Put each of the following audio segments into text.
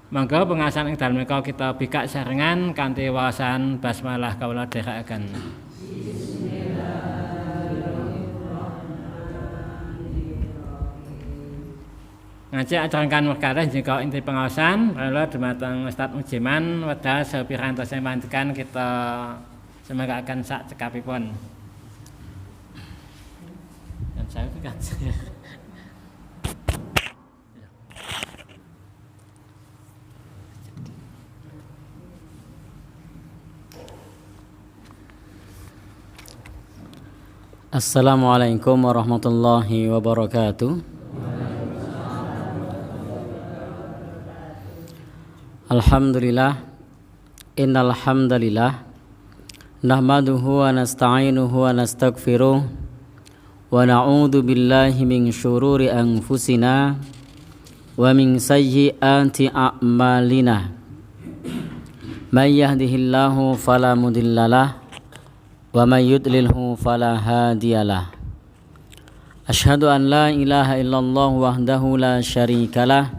Mangga pengasan ing dalem menika kita bikak sarengan kanthi wawasan basmalah kawula dherekaken. Ngajak ajarkan perkara jika inti pengawasan kawula dumateng Ustaz Mujiman wedal sepirantosing panjenengan kita semagaken sak cekapipun. Dan saya kan Assalamualaikum warahmatullahi wabarakatuh. Alhamdulillah, innal hamdalillah nahmaduhu wa nasta'inuhu wa nastaghfiruh wa na'udzu billahi min syururi anfusina wa min sayyiati a'malina. May yahdihillahu fala mudhillalah wa may yudlilhu fala hadiyalah. Asyhadu an la ilaha illallah wahdahu la syarikalah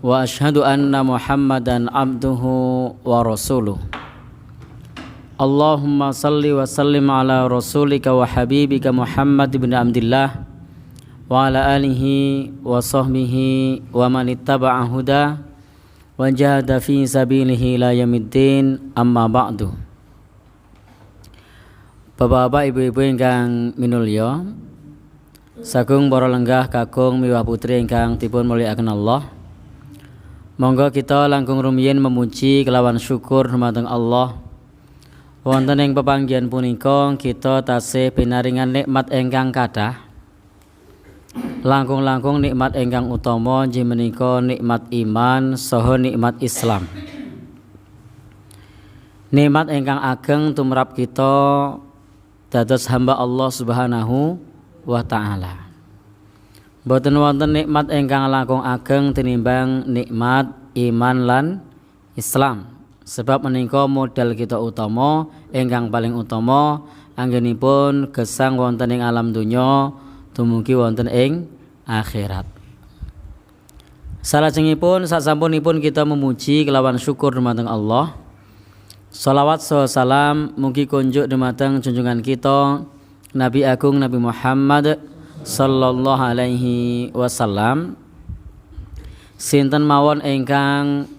wa asyhadu anna Muhammadan abduhu wa rasuluh. Allahumma salli wa sallim ala rasulika wa habibika Muhammad ibn Abdillah wa ala alihi wa sahbihi wa man ittaba'a huda wa jahada fi sabilihi ila yaumiddin, amma ba'du. Bapak-bapak, ibu-ibu ingkang minulya, sagung para lenggah kakung miwah putri ingkang dipun mulyakaken Allah. Monggo kita langkung rumiyin memuji kelawan syukur dumateng Allah. Wonten ing pepanggihan punika kita tasih pinaringan nikmat ingkang kathah. Langkung-langkung nikmat ingkang utama inggih menika nikmat iman saha nikmat Islam. Nikmat ingkang ageng tumrap kita dados hamba Allah Subhanahu wa taala. Boten wonten nikmat ingkang langkung ageng tinimbang nikmat iman lan Islam. Sebab menika modal kita utama ingkang paling utama anggenipun gesang wonten ing alam donya dumugi wonten ing akhirat. Salajengipun sasampunipun kita memuji kelawan syukur dumateng Allah, salawat salam mugi kunjuk dumateng junjungan kita Nabi Agung Nabi Muhammad sallallahu alaihi wasallam. Sinten mawon ingkang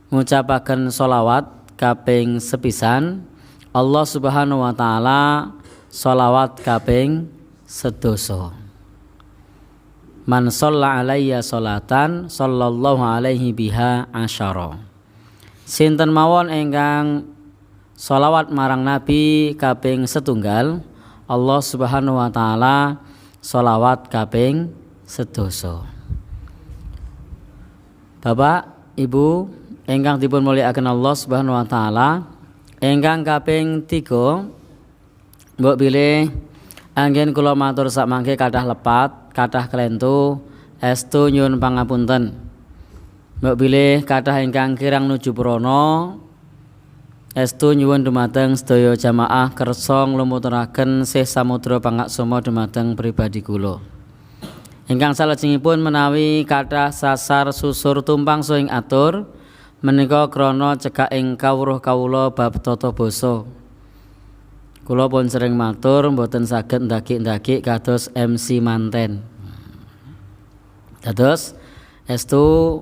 ngucapaken sholawat kaping sepisan, Allah Subhanahu wa taala sholawat kaping sedasa. Man shalla alayya sholatan sallallahu alaihi biha asyara. Sinten mawon ingkang sholawat marang Nabi kaping setunggal, Allah Subhanahu wa taala sholawat kaping sedasa. Bapak, Ibu ingkang dipun mulyakaken Allah Subhanahu wa taala, ingkang kaping 3 mbok bilih anggen kula matur sakmangke kathah lepat, kathah klentu, estu nyuwun pangapunten. Mbok bilih kathah ingkang kirang nuju prana, estu nyuwun dumateng sedaya jamaah kersa nglumuturaken sih samudra pangaksama dumateng pribadi kula. Ingkang salajengipun menawi kathah sasar susur tumpang suing atur menika krana cekak ing kawruh kawula bab tata basa. Kula pun sering matur mboten saged ndaki-ndaki kados MC manten. Dados estu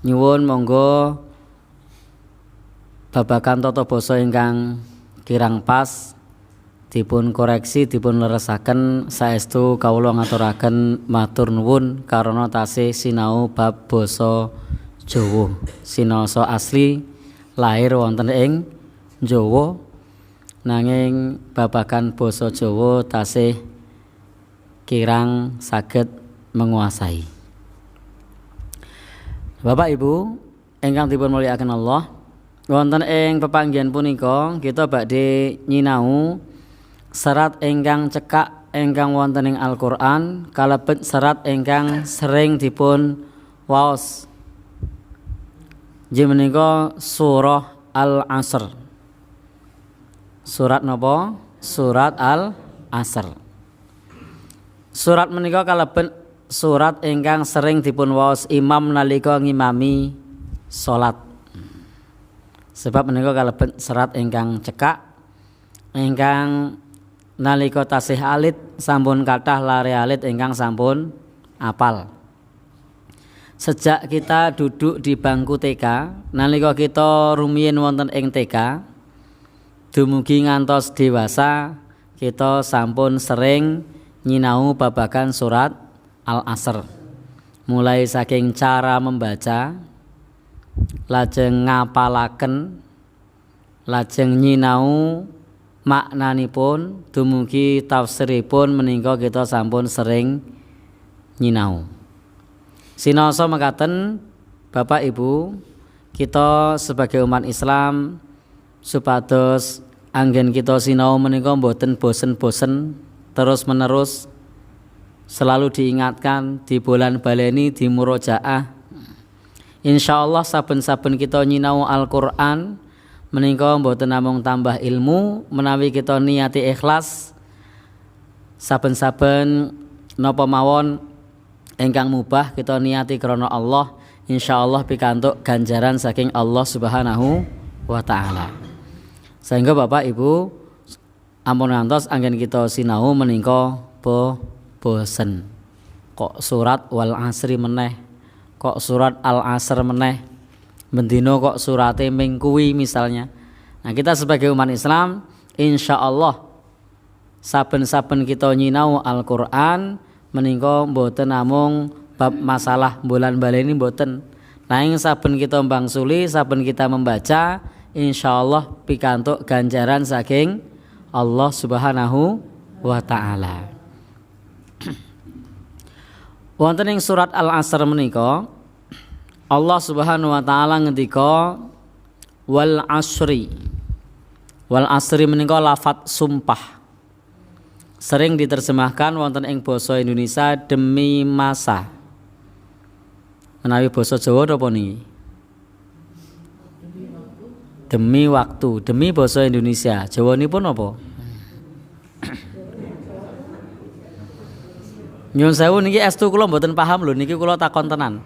nyuwun monggo babagan tata basa ingkang kirang pas dipun koreksi, dipun leresaken, saestu kawula ngaturaken matur nuwun karana tasih sinau bab basa Jawa. Sinasa asli lahir wonten ing Jawa, nanging babagan basa Jawa tasih kirang saged menguasai. Bapak Ibu ingkang dipun mulyakaken Allah, wonten ing pepanggihan punika kita badhe nyinau serat ingkang cekak ingkang wonten ing Al-Qur'an kalebet serat ingkang sering dipun waos. Inggih menika surah Al-Asr. Surat napa? Surat Al-Asr. Surat menika kalebet surat ingkang sering dipun waos imam nalika ngimami salat. Sebab menika kalebet serat ingkang cekak ingkang nalika tasih alit sampun kathah lare alit ingkang sampun apal. Sejak kita duduk di bangku TK, nalika kita rumiyin wonten ing TK, dumugi ngantos dewasa, kita sampun sering nyinau babagan surat Al-Asr. Mulai saking cara membaca, lajeng ngapalaken, lajeng nyinau maknanipun, dumugi tafsiripun menika kita sampun sering nyinau. Sinaosa mekaten Bapak Ibu, kita sebagai umat Islam supados anggen kita sinau menika mboten bosen-bosen, terus menerus selalu diingatkan, dibolan baleni, dimurojaah. Insyaallah saben-saben kita nyinau Al-Qur'an menika mboten namung tambah ilmu, menawi kita niati ikhlas saben-saben napa mawon ingkang mubah kita niati krana Allah, insyaallah pikantuk ganjaran saking Allah Subhanahu wa taala. Sehingga Bapak Ibu ampun ngantos anggen kita sinau menika bosen. Kok surat Wal Asri meneh, kok surat Al Asr meneh, bendino kok surate ming kuwi misalnya. Nah, kita sebagai umat Islam insyaallah saben-saben kita nyinau Al-Qur'an menika mboten namung bab masalah bulan baleni mboten. Nanging saben kita mbangsuli, saben kita membaca, insyaallah pikantuk ganjaran saking Allah Subhanahu wa taala. Wonten ing surat Al-Asr menika Allah Subhanahu wa taala ngendika wal asri. Wal asri menika lafadz sumpah. Sering diterjemahkan wonten ing basa Indonesia demi masa. Menawi basa Jawa napa niki? Demi waktu, demi basa Indonesia. Jawa nipun apa? Nyuwun sewu niki estu kula mboten paham lho, niki kula takon tenan.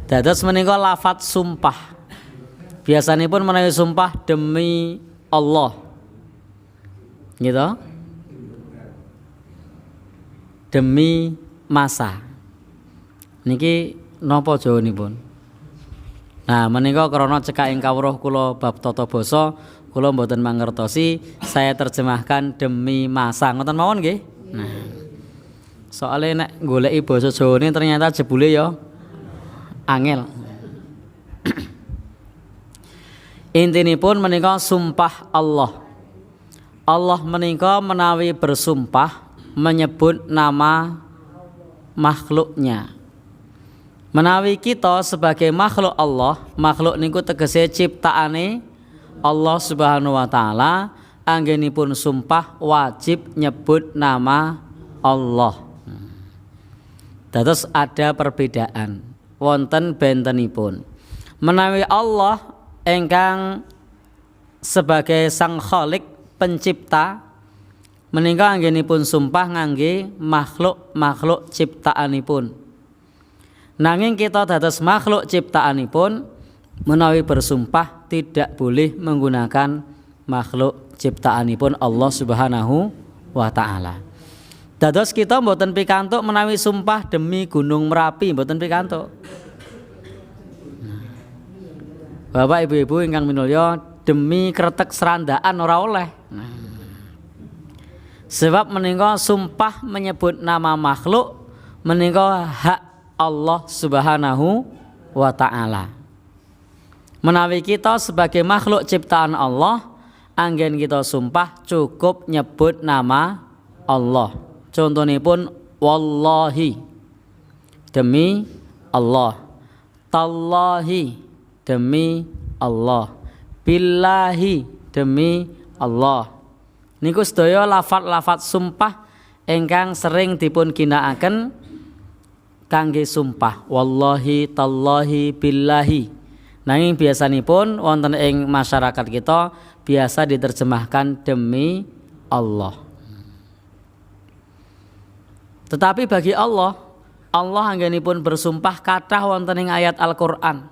Dados menika lafadz sumpah. Biasanipun menawi sumpah demi Allah. Gitu. Demi masa. Niki napa jawanipun? Nah, menika krana cekaking kawruh kula bab tata basa, kula mboten mangertosi, saya terjemahkan demi masa. Ngoten mawon nggih? Nah. Soale nek goleki basa Jawane ternyata jebule ya angel. Intinipun menika sumpah Allah. Allah menika menawi bersumpah menyebut nama makhluknya. Menawi kita sebagai makhluk Allah, makhluk niku tegese ciptaane Allah Subhanahu wa taala, anggenipun sumpah wajib nyebut nama Allah. Dados ada perbedaan wonten bentenipun. Menawi Allah ingkang sebagai sang khalik pencipta menika anggenipun sumpah ngangge makhluk-makhluk ciptaanipun. Nanging kita dados makhluk ciptaanipun menawi bersumpah tidak boleh menggunakan makhluk ciptaanipun Allah Subhanahu wa taala. Dados kita mboten pikantuk menawi sumpah demi Gunung Merapi, mboten pikantuk. Bapak Ibu-ibu ingkang minulya, demi kretek serandaan ora oleh. Sebab menika sumpah menyebut nama makhluk menika hak Allah Subhanahu wa taala. Menawi kita sebagai makhluk ciptaan Allah, anggen kita sumpah cukup nyebut nama Allah. Contonipun wallahi demi Allah, tallahi demi Allah, billahi demi Allah. Niku sedaya lafadz-lafadz sumpah ingkang sering dipun ginakaken kangge sumpah wallahi, tallahi, billahi. Nanging biasanipun wonten ing masyarakat kita biasa diterjemahkan demi Allah. Tetapi bagi Allah, Allah anggenipun bersumpah kathah wonten ing ayat Al-Qur'an.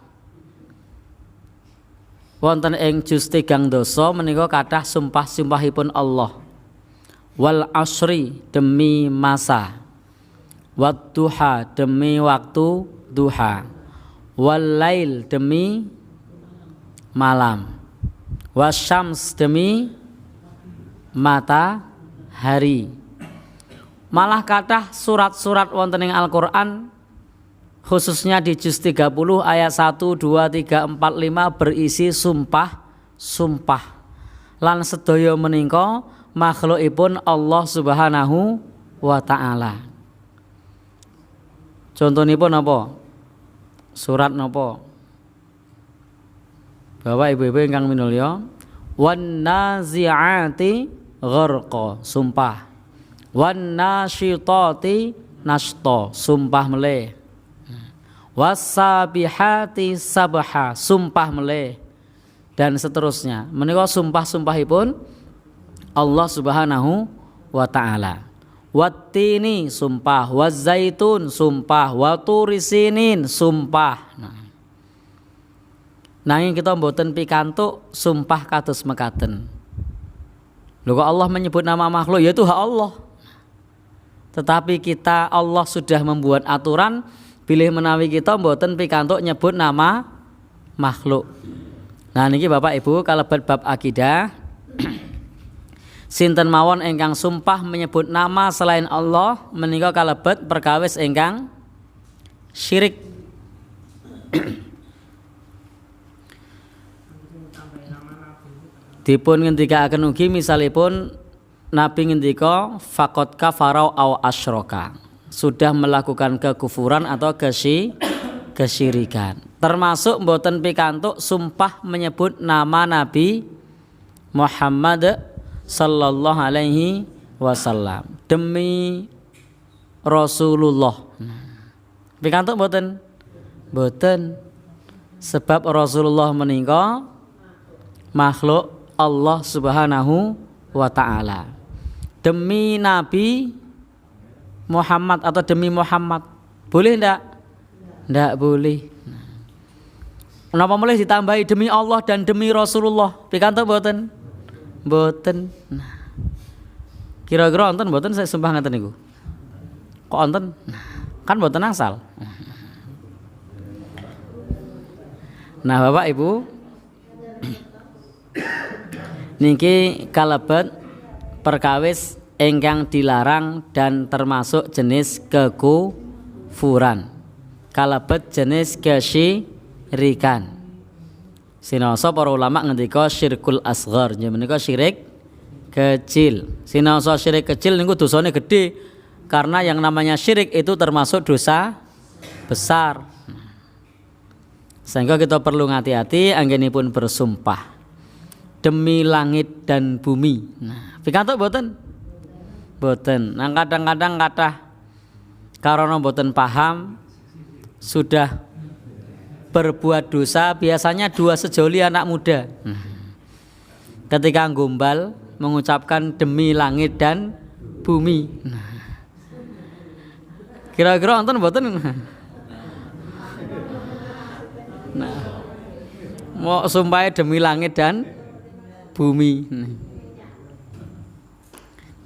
Wonten ing juz 3 menika kathah sumpah-sumpahipun Allah. Wal asri demi masa, wat duha demi waktu duha, wal lail demi malam, wasyams demi matahari. Malah kathah surat-surat wonten ing Al-Qur'an khususnya di juz 30 ayat 1, 2, 3, 4, 5 berisi sumpah. Lan sedaya menika makhlukipun Allah Subhanahu wa taala. Contonipun napa? Surat napa? Bapak Ibu ingkang minulya, wan nazi'ati gharqa, sumpah. Wan nasyitati nashta, sumpah meleh. Wasabihati sabha, sumpah meleh. Dan seterusnya. Menika sumpah-sumpahipun Allah Subhanahu wa taala. Wattini sumpah, wazaitun sumpah, waturisinin sumpah. Nanging kita mboten pikantuk sumpah kados mekaten. Lho kok Allah menyebut nama makhluk, yaitu hak Allah. Tetapi kita Allah sudah membuat aturan bilih menawi kita mboten pikantuk nyebut nama makhluk. Nah niki Bapak Ibu kalebet bab akidah. Sinten mawon ingkang sumpah menyebut nama selain Allah menika kalebet perkawis ingkang syirik. Dipun ngendikaaken ugi misalipun Nabi ngendika faqad kafara au asyraka, sudah melakukan kekufuran atau kesyirikan. Termasuk mboten pikantuk sumpah menyebut nama Nabi Muhammad sallallahu alaihi wasallam demi Rasulullah. Pikantuk mboten? Mboten. Sebab Rasulullah menika makhluk Allah Subhanahu wa taala. Demi Nabi Muhammad atau demi Muhammad. Boleh ndak? Ndak boleh. Kenapa boleh ditambahi demi Allah dan demi Rasulullah? Pikantuk mboten? Mboten. Nah. Kira-kira wonten mboten saya sumpah ngaten niku. Kok wonten? Kan mboten angsal. Nah, Bapak Ibu, niki kalebet perkawis ingkang dilarang dan termasuk jenis kekufuran. Kalebet jenis kesyirikan. Sinaosa para ulama ngendika syirkul asghar, menika syirik kecil. Sinaosa syirik kecil niku dosane gede karena yang namanya syirik itu termasuk dosa besar. Sehingga kita perlu hati-hati anggenipun bersumpah demi langit dan bumi. Nah, pikantuk mboten? Mboten. Nah, kadang-kadang kathah karena mboten paham sudah berbuat dosa, biasanya dua sejoli anak muda. Ketika gombal mengucapkan demi langit dan bumi. Kira-kira wonten mboten? Nah, mau sumpah demi langit dan bumi.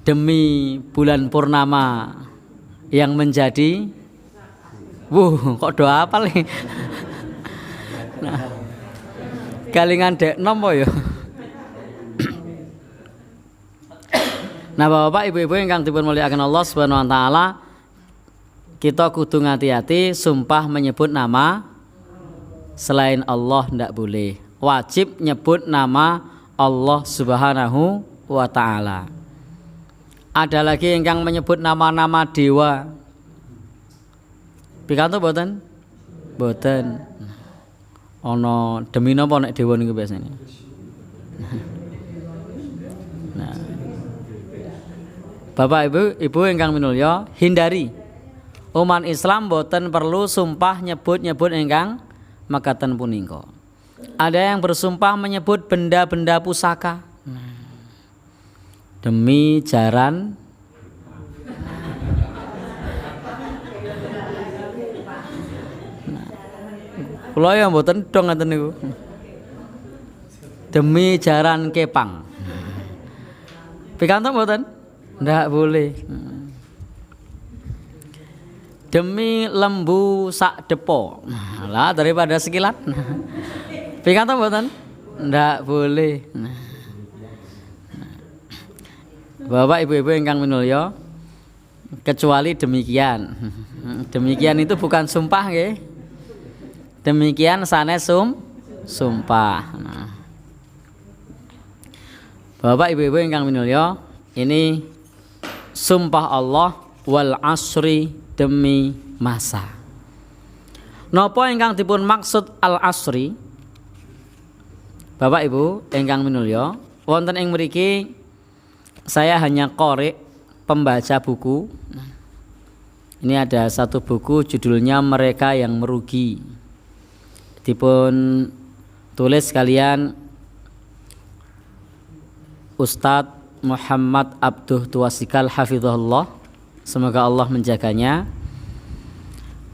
Demi bulan purnama yang menjadi kok doa apa nih? Nah, kalingan dek nopo ya. Nah, Bapak Ibu-ibu ingkang dipun mulyakaken Allah Subhanahu wa taala, kita kudu hati-hati sumpah menyebut nama selain Allah ndak boleh. Wajib nyebut nama Allah Subhanahu wa taala. Ada lagi ingkang menyebut nama-nama dewa. Pikantuk mboten? Mboten. Ana demi napa nek dewa niku biasane? Nah. Bapak Ibu ingkang minulya, hindari. Umat Islam mboten perlu sumpah nyebut-nyebut ingkang mekaten punika. Ada yang bersumpah menyebut benda-benda pusaka. Demi jaran Kula ya mboten dong ngoten niku. Demi jaran kepang. Pikantuk mboten? Ndak boleh. Demi lembu sak depo. Lah daripada sekilat. Pikantuk mboten? Ndak boleh. Bapak ibu-ibu ingkang minulya, kecuali demikian. Demikian itu bukan sumpah nggih. Demikian sanes sumpah. Bapak ibu-ibu ingkang minulya, ini sumpah Allah wal asri demi masa. Napa ingkang dipun maksud al asri? Bapak ibu ingkang minulya, wonten ing mriki saya hanya korek pembaca buku. Ini ada satu buku judulnya Mereka Yang Merugi. Dipun tulis kalian Ustadz Muhammad Abduh Tuasikal hafizahullah. Semoga Allah menjaganya.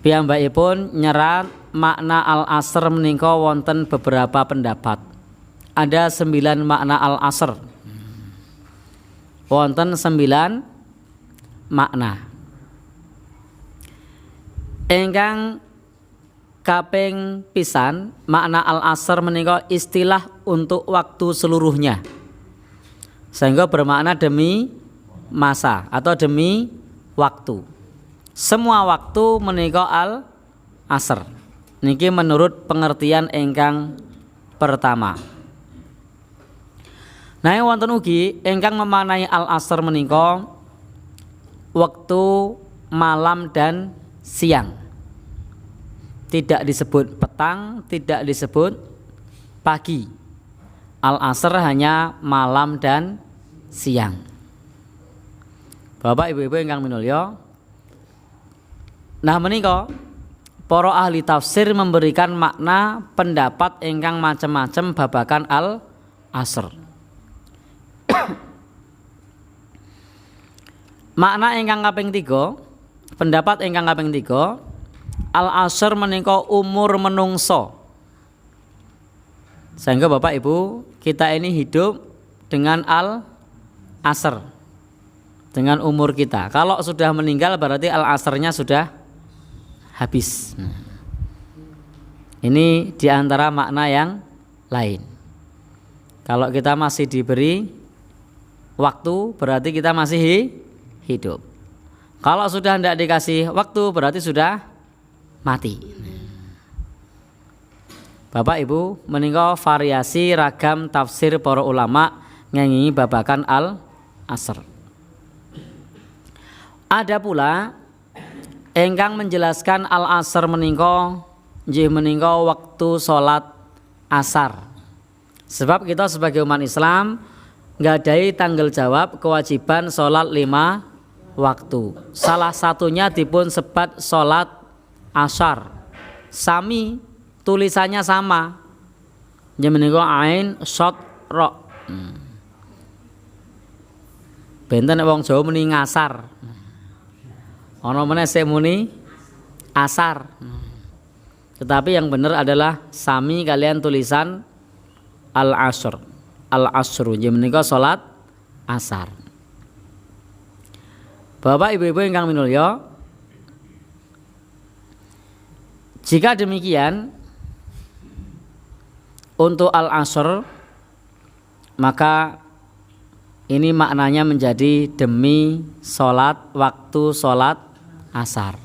Piyambakipun nyerat makna al-asr menika wonten beberapa pendapat. Ada 9 makna al-asr. Wonten 9 makna. Ingkang kaping pisan makna al-asr menika istilah untuk waktu seluruhnya. Sehingga bermakna demi masa atau demi waktu. Semua waktu menika al-asr. Niki menurut pengertian ingkang pertama. Nah, wonten ugi ingkang memaknai al-asr menika waktu malam dan siang. Tidak disebut petang, tidak disebut pagi. Al-asr hanya malam dan siang. Bapak ibu-ibu ingkang minulya, nah menika para ahli tafsir memberikan makna pendapat ingkang macam-macam babagan al-asr. Makna ingkang kaping 3, pendapat ingkang kaping 3, al-asr menika umur menungso. Sehingga Bapak Ibu, kita ini hidup dengan al-asr, dengan umur kita. Kalau sudah meninggal berarti al-asrnya sudah habis. Ini diantara makna yang lain. Kalau kita masih diberi waktu berarti kita masih hidup. Kalau sudah tidak dikasih waktu berarti sudah mati. Bapak Ibu, menika variasi ragam tafsir para ulama ngengi babakan al-asr. Ada pula ingkang menjelaskan al-asr menika nggih menika waktu salat asar. Sebab kita sebagai umat Islam nggadahi tanggung jawab kewajiban salat 5 waktu. Salah satunya dipun sebat salat asar. Sami tulisannya sama. Nggih menika ain shad ra. Benten wong Jawa muni ngasar. Ana meneh sing muni asar. Tetapi yang benar adalah sami kalian tulisan al-asr. Al-asru nggih menika salat asar. Bapak ibu-ibu ingkang minulya, jika demikian untuk al-asr maka ini maknanya menjadi demi salat waktu salat asar.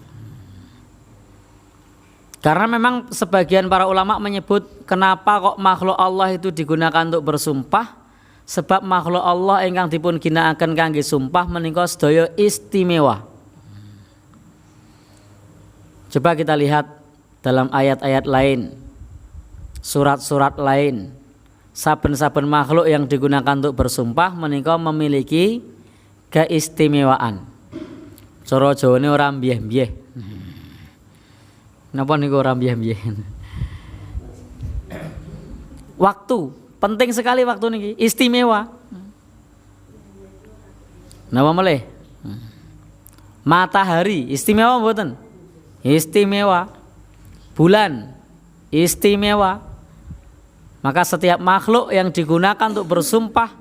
Karena memang sebagian para ulama menyebut kenapa kok makhluk Allah itu digunakan untuk bersumpah? Sebab makhluk Allah ingkang dipun ginakaken kangge sumpah menika sedaya istimewa. Coba kita lihat dalam ayat-ayat lain, surat-surat lain. Saben-saben makhluk yang digunakan untuk bersumpah menika memiliki keistimewaan. Cara Jawane ora mbiyeh-mbiyeh. Napa niku ora mbiyeh-mbiyeh? Waktu, penting sekali waktu niki, istimewa. Napa meleh? Matahari istimewa mboten? Istimewa. Bulan istimewa. Maka setiap makhluk yang digunakan untuk bersumpah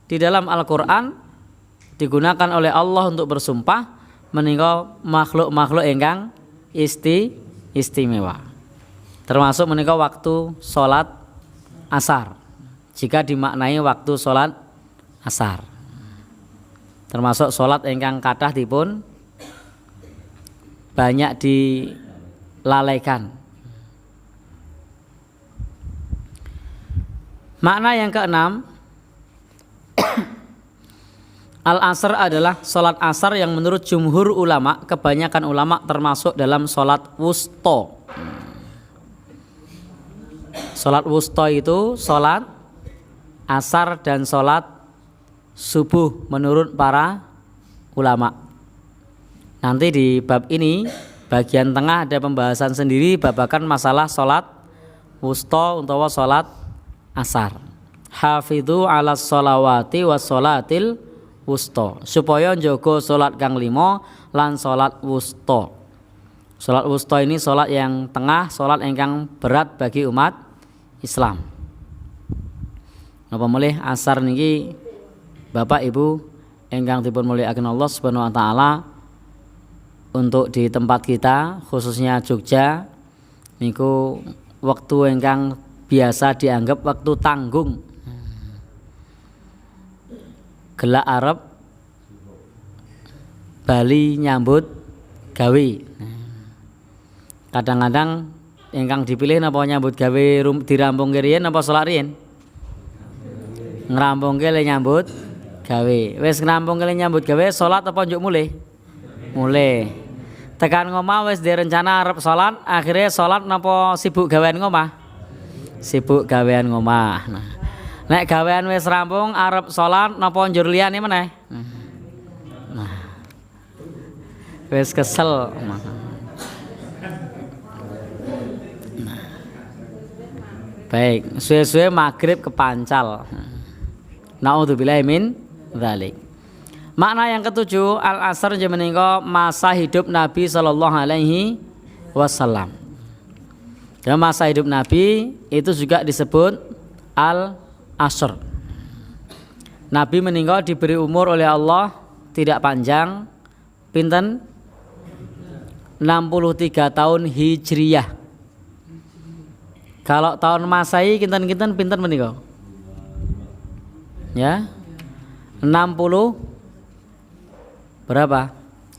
di dalam Al-Qur'an digunakan oleh Allah untuk bersumpah menika makhluk-makhluk ingkang istimewa. Termasuk menika waktu salat asar. Jika dimaknai waktu salat asar. Termasuk salat ingkang kathah dipun banyak dilalaikan. Makna yang keenam, Al-Asr adalah sholat asar yang menurut jumhur ulama, kebanyakan ulama termasuk dalam sholat wusta. Sholat wusta itu sholat asar dan sholat subuh menurut para ulama. Nanti di bab ini bagian tengah ada pembahasan sendiri babakan masalah sholat wusta utawa sholat asar. Hafidhu ala sholawati was sholatil wusta, supaya njaga salat kang 5 lan salat wusta. Salat wusta ini salat yang tengah, salat ingkang berat bagi umat Islam. Napa malih asar niki Bapak Ibu ingkang dipun mulyakaken Allah Subhanahu wa taala, untuk di tempat kita khususnya Jogja niku waktu ingkang biasa dianggap waktu tanggung. Gelak Arab Bali nyambut gawe. Kadang-kadang ingkang dipilih napa nyambut gawe dirampungke riyen napa salat riyen? Ngrampungke le nyambut gawe. Wis ngrampungke le nyambut gawe salat apa njuk mulih? Mulih. Tekan ngomah wis direncana arep salat, akhirnya salat napa sibuk gawean ngomah? Sibuk gawean ngomah. Nah, nek gawean wis rampung arep salat napa njur liyane meneh? Nah. Wis kesel. Nah. Baik, suwe-suwe maghrib kepancal. Naudzubillahi min dzalik. Makna yang ketujuh, al-asr menika masa hidup Nabi sallallahu alaihi wasallam. Dan masa hidup Nabi itu juga disebut al-asr. Nabi meninggal diberi umur oleh Allah tidak panjang, pinten? 63 tahun Hijriyah. Kalau tahun Masehi kinten-kinten pinten menika? Ya. 60 berapa?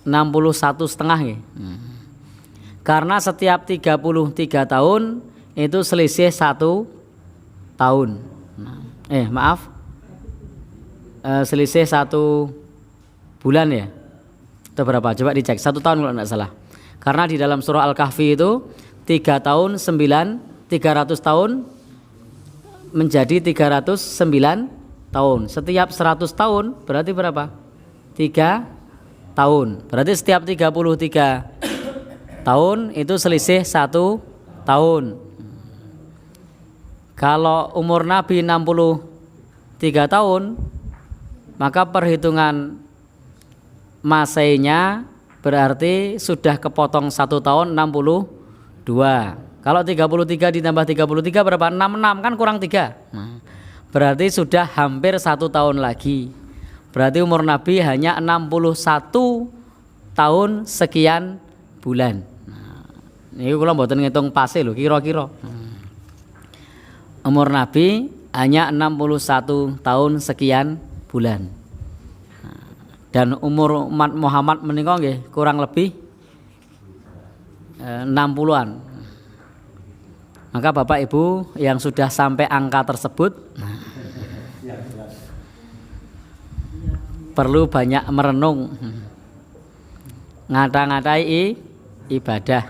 61 setengah nggih. Karena setiap 33 tahun itu selisih 1 tahun. Maaf. Selisih 1 bulan ya. Itu berapa? Coba dicek. 1 tahun kalau tidak salah. Karena di dalam surah Al-Kahfi itu 3 tahun 300 tahun menjadi 309 tahun. Setiap 100 tahun berarti berapa? 3 tahun. Berarti setiap 33 tahun itu selisih 1 tahun. Kalau umur Nabi 63 tahun, maka perhitungan Maseinya berarti sudah kepotong 1 tahun 62. Kalau 33 ditambah 33 berapa? 66 kan kurang 3. Berarti sudah hampir 1 tahun lagi. Berarti umur Nabi hanya 61 tahun sekian bulan. Ini kula mboten ngitung pase lho, kira-kira. Umur Nabi hanya 61 tahun sekian bulan. Dan umur umat Muhammad menika nggih kurang lebih 60-an. Maka Bapak Ibu yang sudah sampai angka tersebut perlu banyak merenung, ngata-ngatai ibadah.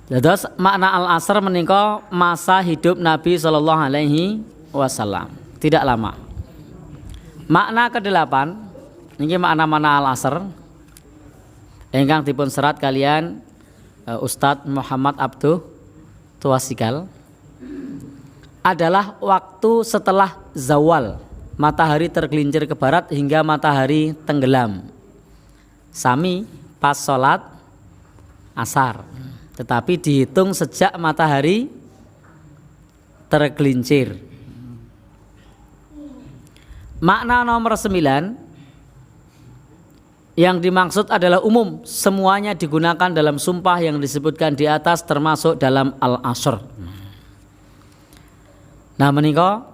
Terus makna al-asr menika masa hidup Nabi sallallahu alaihi wasallam, tidak lama. Makna ke-8 niki makna-makna al-asr ingkang dipun serat kalian Ustadz Muhammad Abduh Tuasikal adalah waktu setelah zawal, matahari tergelincir ke barat hingga matahari tenggelam. Sami pas sholat asar. tetapi dihitung sejak matahari tergelincir. Makna nomor 9 yang dimaksud adalah umum, semuanya digunakan dalam sumpah yang disebutkan di atas termasuk dalam Al-Asr. Nah menika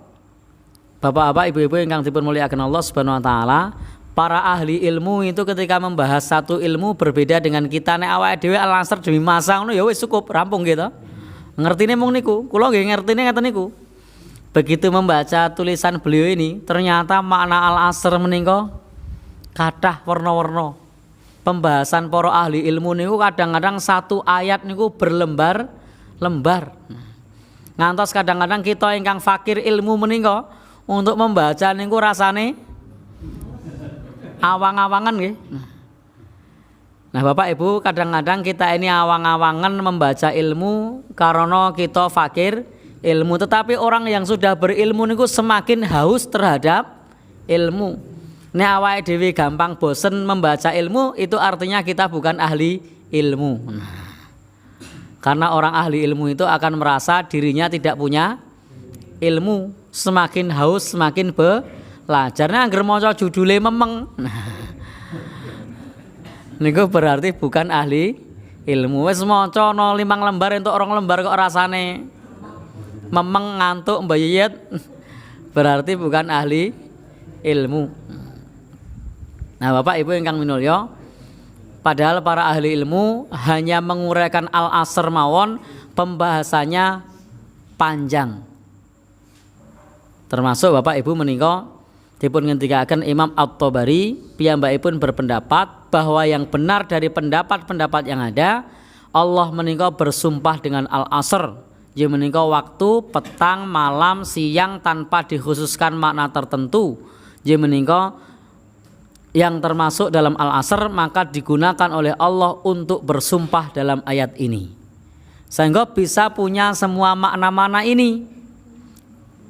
Bapak-bapak, ibu-ibu ingkang dipun mulyakaken Allah Subhanahu wa taala, para ahli ilmu itu ketika membahas satu ilmu berbeda dengan kita. Nek awake dhewe Al-Asr demi masa ngono ya wis cukup rampung gitu. Ngertine mung niku, kula nggih ngertine ngeten niku. Begitu membaca tulisan beliau ini, ternyata makna Al-Asr menika kathah warna-warna. Pembahasan para ahli ilmu niku kadang-kadang satu ayat niku berlembar-lembar. Ngantos kadang-kadang kita ingkang fakir ilmu menika untuk membaca niku rasane awang-awangan nggih. Nah, Bapak Ibu, kadang-kadang kita ini awang-awangan membaca ilmu karena kita fakir ilmu, tetapi orang yang sudah berilmu niku semakin haus terhadap ilmu. Nek awake dhewe gampang bosen membaca ilmu, itu artinya kita bukan ahli ilmu. Karena orang ahli ilmu itu akan merasa dirinya tidak punya ilmu. Semakin haus semakin belajar. Nek anggere maca judule memeng. Niku berarti bukan ahli ilmu. Wis maca ana 5 lembar entuk 2 lembar kok rasane memeng ngantuk mbayet. Berarti bukan ahli ilmu. Nah, Bapak Ibu ingkang minulya, padahal para ahli ilmu hanya menguraikan Al-Asr mawon, pembahasannya panjang. Termasuk Bapak Ibu menika dipun ngendikaken Imam At-Tabari, piyambakipun berpendapat bahwa yang benar dari pendapat-pendapat yang ada, Allah menika bersumpah dengan Al-Asr, ya menika waktu petang, malam, siang tanpa dikhususkan makna tertentu. Ya menika yang termasuk dalam Al-Asr maka digunakan oleh Allah untuk bersumpah dalam ayat ini. Sehingga bisa punya semua makna-makna ini.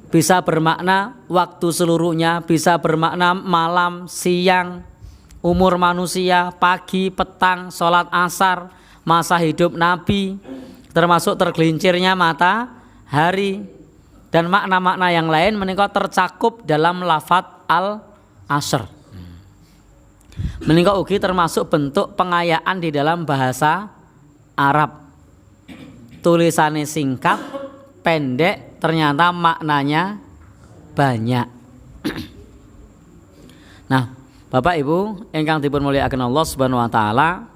Bisa bermakna waktu seluruhnya, bisa bermakna malam, siang, umur manusia, pagi, petang, sholat asar, masa hidup Nabi, termasuk tergelincirnya matahari, dan makna-makna yang lain menika tercakup dalam lafadz Al-Asr. Menika ugi termasuk bentuk pengayaan di dalam bahasa Arab. Tulisannya singkat, pendek, ternyata maknanya banyak. Nah, Bapak Ibu ingkang dipun mulyakaken Allah Subhanahu wa taala,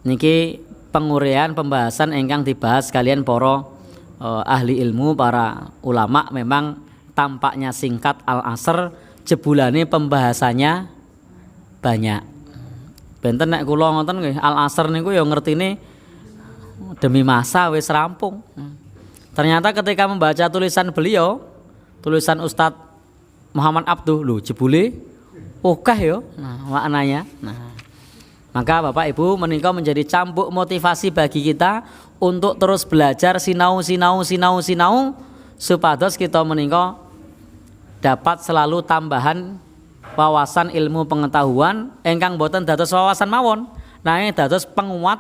niki penguraian pembahasan ingkang dibahas kalian para ahli ilmu, para ulama. Memang tampaknya singkat Al-Asr, jebulane pembahasannya banyak. Benten nek kula ngoten nggih, Al-Asr niku ya ngertine demi masa wis rampung. Ternyata ketika membaca tulisan beliau, tulisan Ustadz Muhammad Abduh, lho jebule okah ya maknanya. Nah, maka Bapak Ibu menika menjadi cambuk motivasi bagi kita untuk terus belajar sinau supados kita menika dapat selalu tambahan wawasan ilmu pengetahuan ingkang boten dados wawasan mawon, nanging dados penguat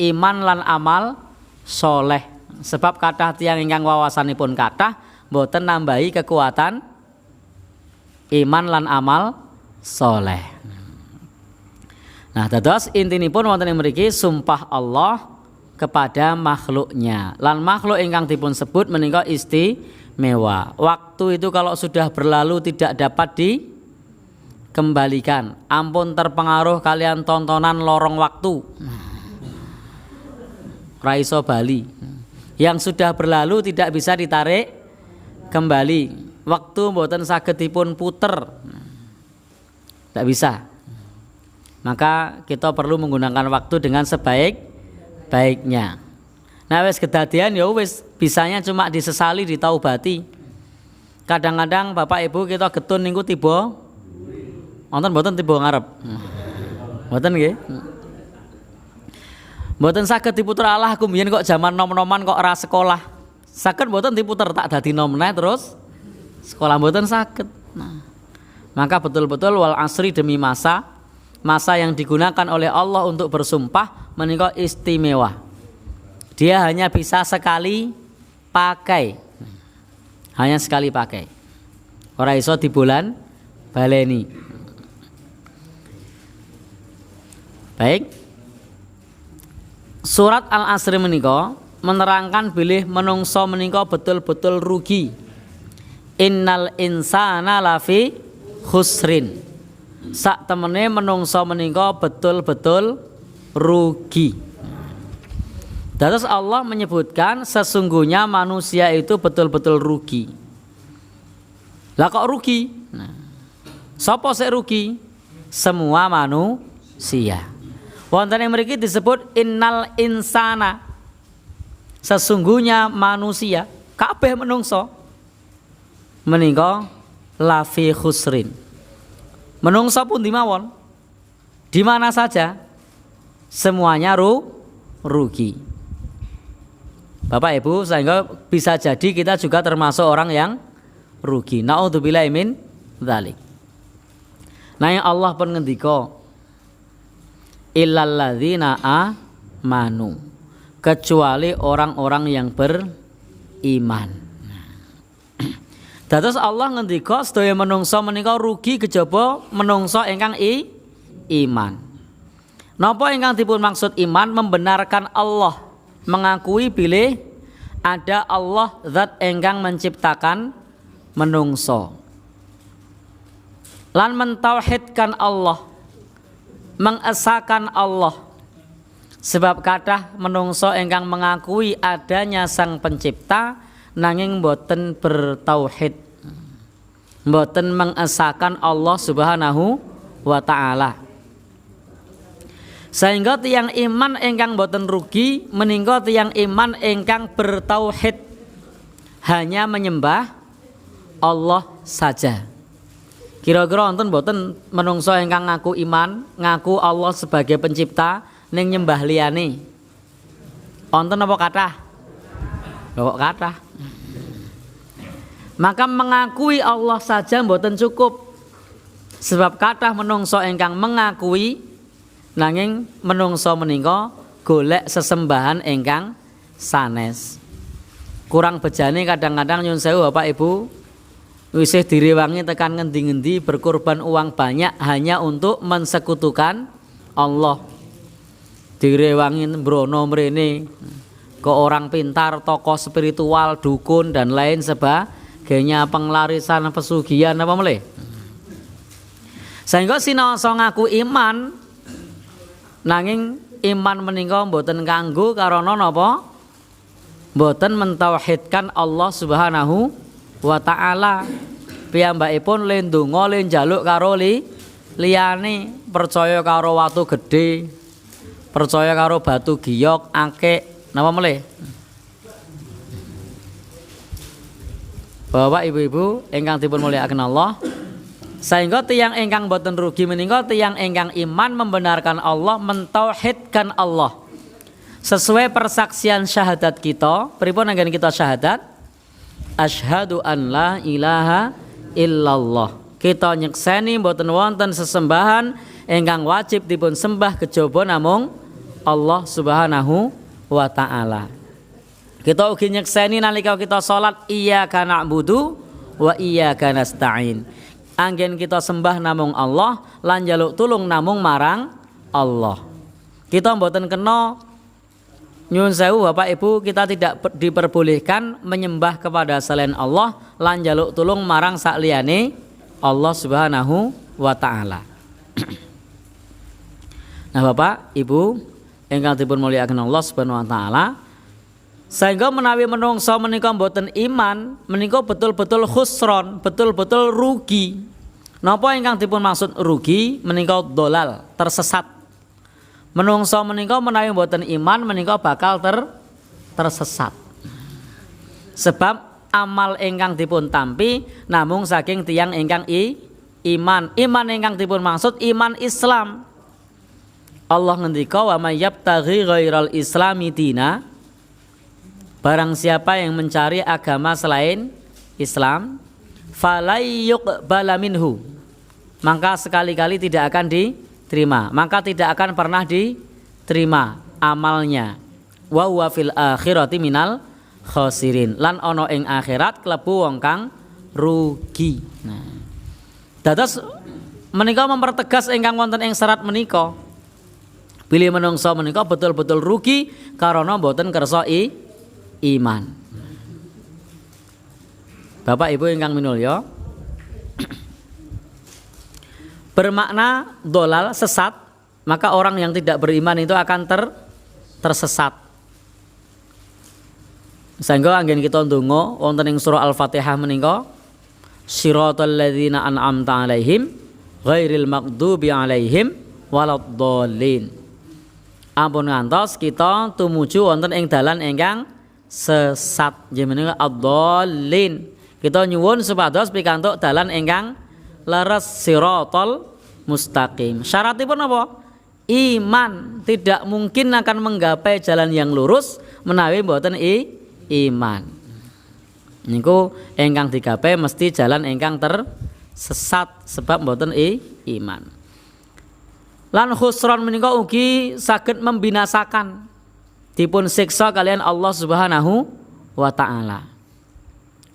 iman lan amal soleh. Sebab kathah tiyang ingkang wawasanipun kathah boten nambahi kekuatan iman lan amal soleh. Nah, dados intinipun wonten ing mriki sumpah Allah kepada makhluknya. Lan makhluk ingkang dipun sebut menika istimewa. Waktu itu kalau sudah berlalu tidak dapat dikembalikan. Ampun terpengaruh kalian tontonan lorong waktu. Raiso Bali. Yang sudah berlalu tidak bisa ditarik kembali. Waktu mboten saged dipun puter. Tidak bisa. Maka kita perlu menggunakan waktu dengan sebaik-baiknya. Nah wis kedadian ya wis, bisanya cuma disesali, ditaubati. Kadang-kadang Bapak Ibu kita getun niku tiba wonten mboten tiba ngarep. Mboten nggih? Mboten saged diputer, Allah aku mbiyen kok zaman nom-noman kok ora sekolah. Saged mboten diputer, tak dadi nom neh terus sekolah mboten saged. Nah, maka betul-betul wal asri demi masa yang digunakan oleh Allah untuk bersumpah menika istimewa. Dia hanya bisa sekali pakai. Hanya sekali pakai. Ora iso dibulan baleni. Baik. Surat Al-Asr menika menerangkan bilih menungso menika betul-betul rugi. Innal insana lafi khusrin. Sak temene menungso menika betul-betul rugi. Terus Allah menyebutkan sesungguhnya manusia itu betul-betul rugi. Lah kok rugi? Nah, sapa sik rugi? Semua manusia. Wonten ing mriki disebut innal insana. Sesungguhnya manusia, kabeh menungso menika lafi khusrin. Menungso pundi mawon? Di mana saja? Semuanya rugi. Bapak Ibu, sehingga bisa jadi kita juga termasuk orang yang rugi. Naudzubillahi min dzalik. Nah, yang Allah pun ngendika illal ladzina amanu, kecuali orang-orang yang beriman. Dados Allah ngendika sedaya menungso menika rugi kejaba menungso ingkang iman. Napa ingkang dipun maksud iman? Membenarkan Allah, mengakui bilih ada Allah zat ingkang menciptakan menungso. Lan mentauhidkan Allah, mengesahkan Allah. Sebab kathah menungso ingkang mengakui adanya Sang Pencipta nanging boten bertauhid, boten mengesahkan Allah Subhanahu wa taala. Sehingga tiyang iman ingkang boten rugi menika tiyang iman ingkang bertauhid, hanya menyembah Allah saja. Kira-kira wonten boten menungso ingkang ngaku iman, ngaku Allah sebagai pencipta ning nyembah liyane? Wonten apa kathah? Kok kathah? Maka mengakui Allah saja mboten cukup. Sebab kathah menungso ingkang mengakui nanging menungso menika golek sesembahan ingkang sanes. Kurang bejane kadang-kadang nyun sewu Bapak Ibu, wisih direwangi tekan ngendi-ngendi berkorban uang banyak hanya untuk mensekutukan Allah. Direwangi mbrono mrene ke orang pintar, tokoh spiritual, dukun dan lain sebagainya, penglarisan pesugihan apa meleh. Sehingga sinaosa ngaku iman nanging iman menika mboten kanggo karana napa? Mboten mentauhidkan Allah Subhanahu wa taala. Piyambakipun le ndonga le njaluk karo liyane, percaya karo watu gedhe, percaya karo batu giyok, akik, napa meleh? Bapak Ibu-ibu ingkang dipun mulyakaken Allah, sehingga tiyang ingkang boten rugi menika tiyang ingkang iman membenarkan Allah, mentauhidkan Allah. Sesuai persaksian syahadat kita, pripun anggen kita syahadat? Asyhadu an la ilaha illallah. Kita nyekseni boten wonten sesembahan ingkang wajib dipun sembah kejaba namung Allah Subhanahu wa taala. Kita ugi nyekseni nalika kita salat iyyaka na'budu wa iyyaka nasta'in. Anggen kita sembah namung Allah lan njaluk tulung namung marang Allah. Kita mboten kena nyuwun sewu Bapak Ibu, kita tidak diperbolehkan menyembah kepada selain Allah lan njaluk tulung marang sakliyane Allah Subhanahu wa taala. Nah Bapak Ibu ingkang dipun mulyakaken Allah Subhanahu wa taala, sehingga menawi menungso menika mboten iman menika betul-betul khusron, betul-betul rugi. Napa ingkang dipun maksud rugi? Menika dolal, tersesat. Menungso menika menawi mboten iman menika bakal tersesat. Sebab amal ingkang dipun tampi namung saking tiyang ingkang iman. Iman ingkang dipun maksud iman Islam. Allah ngendika wa may yabtaghi ghairal islami dina, barang siapa yang mencari agama selain Islam, falai yuqbala minhu, maka sekali-kali tidak akan diterima, maka tidak akan pernah diterima amalnya. wa huwa fil akhirati minal khosirin. Lan ana ing akhirat klebu wong kang rugi. Nah, dados menika mempertegas ingkang wonten ing serat menika. Bilih menungso menika betul-betul rugi karena mboten kersa iman. Bapak Ibu ingkang minulya, bermakna dolal sesat, maka orang yang tidak beriman itu akan tersesat. Sehingga anggen kita ndonga wonten ing surah Al-Fatihah menika, siratal ladzina an'amta 'alaihim ghairil maghdubi 'alaihim waladdallin. Ampun ngantos kita tumuju wonten ing dalan ingkang sesat, jenenge ad-dhallin. Kita nyuwun supados pikantuk dalan ingkang leres, siratal mustaqim. Syaratipun apa? Iman. Tidak mungkin akan menggapai jalan yang lurus menawi mboten iman. Niku ingkang digapai mesti jalan ingkang tersesat sebab mboten iman. Lan khusron menika ugi saged membinasakan, dipun siksa kalian Allah Subhanahu wa taala.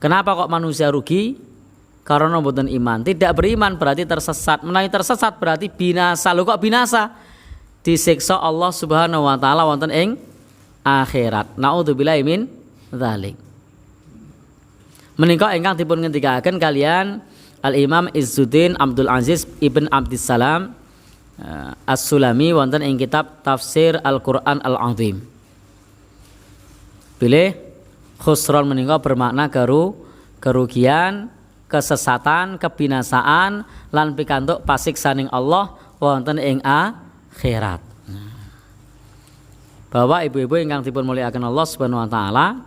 Kenapa kok manusia rugi? Karena mboten iman. Tidak beriman berarti tersesat. Menawi tersesat berarti binasa. Lho kok binasa? Disiksa Allah Subhanahu wa taala wonten ing akhirat. Naudzubillahi min dzalik. Menika ingkang dipun ngendikaken kalian Al-Imam Izzuddin Abdul Aziz Ibn Abdissalam As-Sulami wonten ing kitab Tafsir Al-Qur'an Al-Azim. Bilih khusron menika bermakna kerugian, kesesatan, kebinasaan lan pikantuk pasiksaning Allah wonten ing akhirat. Bapak ibu-ibu ingkang dipun mulyakaken Allah Subhanahu wa taala,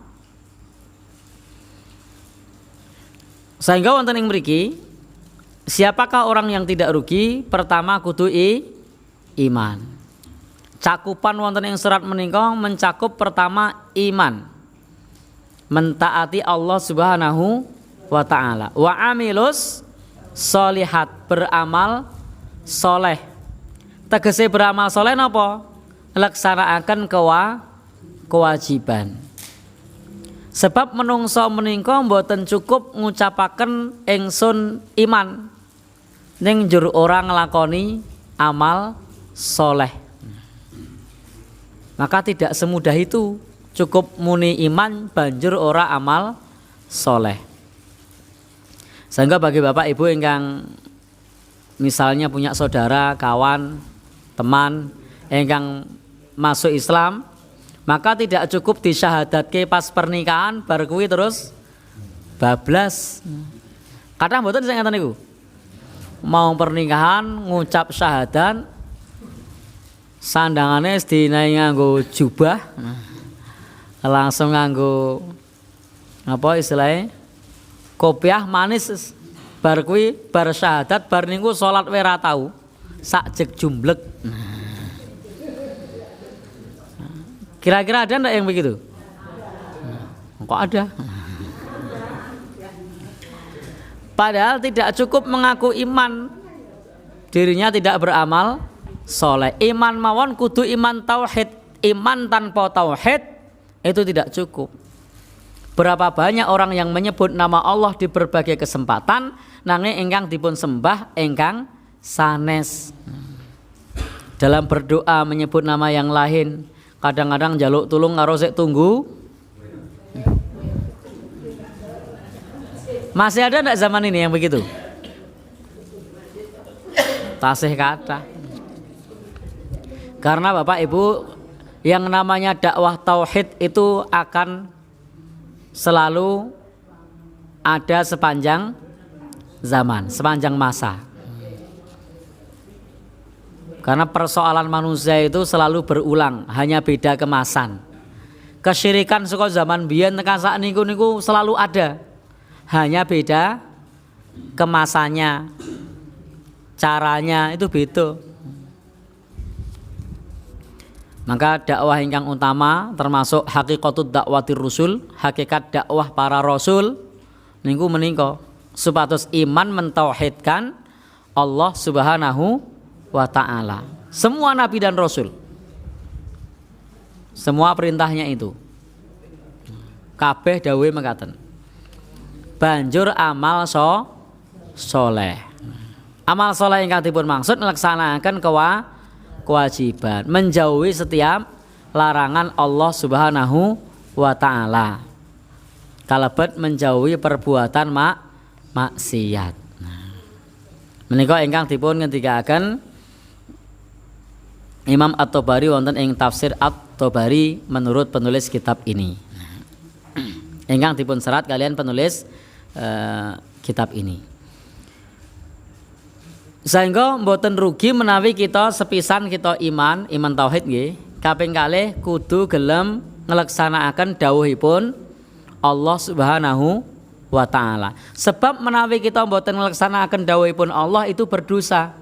sehingga wonten ing mriki siapakah orang yang tidak rugi? Pertama kudu iman. Cakupan wonten ing surat menika mencakup pertama iman. Mentaati Allah Subhanahu wa taala. Wa amilus sholihat, beramal soleh. Tegese beramal soleh napa? Laksanakaken kewajiban. Sebab menungso menika mboten cukup ngucapaken ingsun iman ning njur ora nglakoni amal soleh. Maka tidak semudah itu. Cukup muni iman banjur ora amal soleh. Sehingga bagi bapak ibu ingkang misalnya punya saudara, kawan, teman ingkang masuk Islam, maka tidak cukup disyahadatke pas pernikahan bar kuwi terus bablas. Kadang mboten sing ngeten niku. Mau pernikahan ngucap syahadat sandangane sedinae nganggo jubah. Langsung nganggo apa istilahnya kopiah manis bar kuwi bar syahadat bar niku salat wae ra tau sak jek jumblek. Kira-kira ada ndak yang begitu? Kok ada? Padahal tidak cukup mengaku iman, dirinya tidak beramal soleh. Iman mawon kudu iman tauhid. Iman tanpa tauhid itu tidak cukup. Berapa banyak orang yang menyebut nama Allah di berbagai kesempatan, nanging ingkang dipun sembah ingkang sanes. Dalam berdoa menyebut nama yang lain, kadang-kadang jaluk tulung karo sik tunggu. Masih ada enggak zaman ini yang begitu? Tasih kata. Karena Bapak Ibu, yang namanya dakwah tauhid itu akan selalu ada sepanjang zaman, sepanjang masa. Karena persoalan manusia itu selalu berulang, hanya beda kemasan. Kesyirikan saka zaman biyen tekan sak niku selalu ada. Hanya beda kemasannya. Caranya itu beda. Maka dakwah ingkang utama termasuk hakikatud dakwatir rusul, hakikat dakwah para rasul niku menika supados iman mentauhidkan Allah Subhanahu wa taala. Semua nabi dan rasul. Semua perintahnya itu. Kabeh dawuhe mekaten. Banjur amal soleh. Amal soleh ingkang dipun maksud nglaksanakaken kewajiban, menjauhi setiap larangan Allah Subhanahu wa taala. Kalebet menjauhi perbuatan maksiat. Menika ingkang dipun ngendikaken Imam At-Tabari wonten ing tafsir At-Tabari menurut penulis kitab ini. Ingkang dipun serat kalian penulis kitab ini. Sehingga mboten rugi menawi kita sepisan kita iman tauhid nggih, kaping kalih kudu gelem ngleksanakaken dawuhipun Allah Subhanahu wa taala. Sebab menawi kita mboten ngleksanakaken dawuhipun Allah itu berdosa.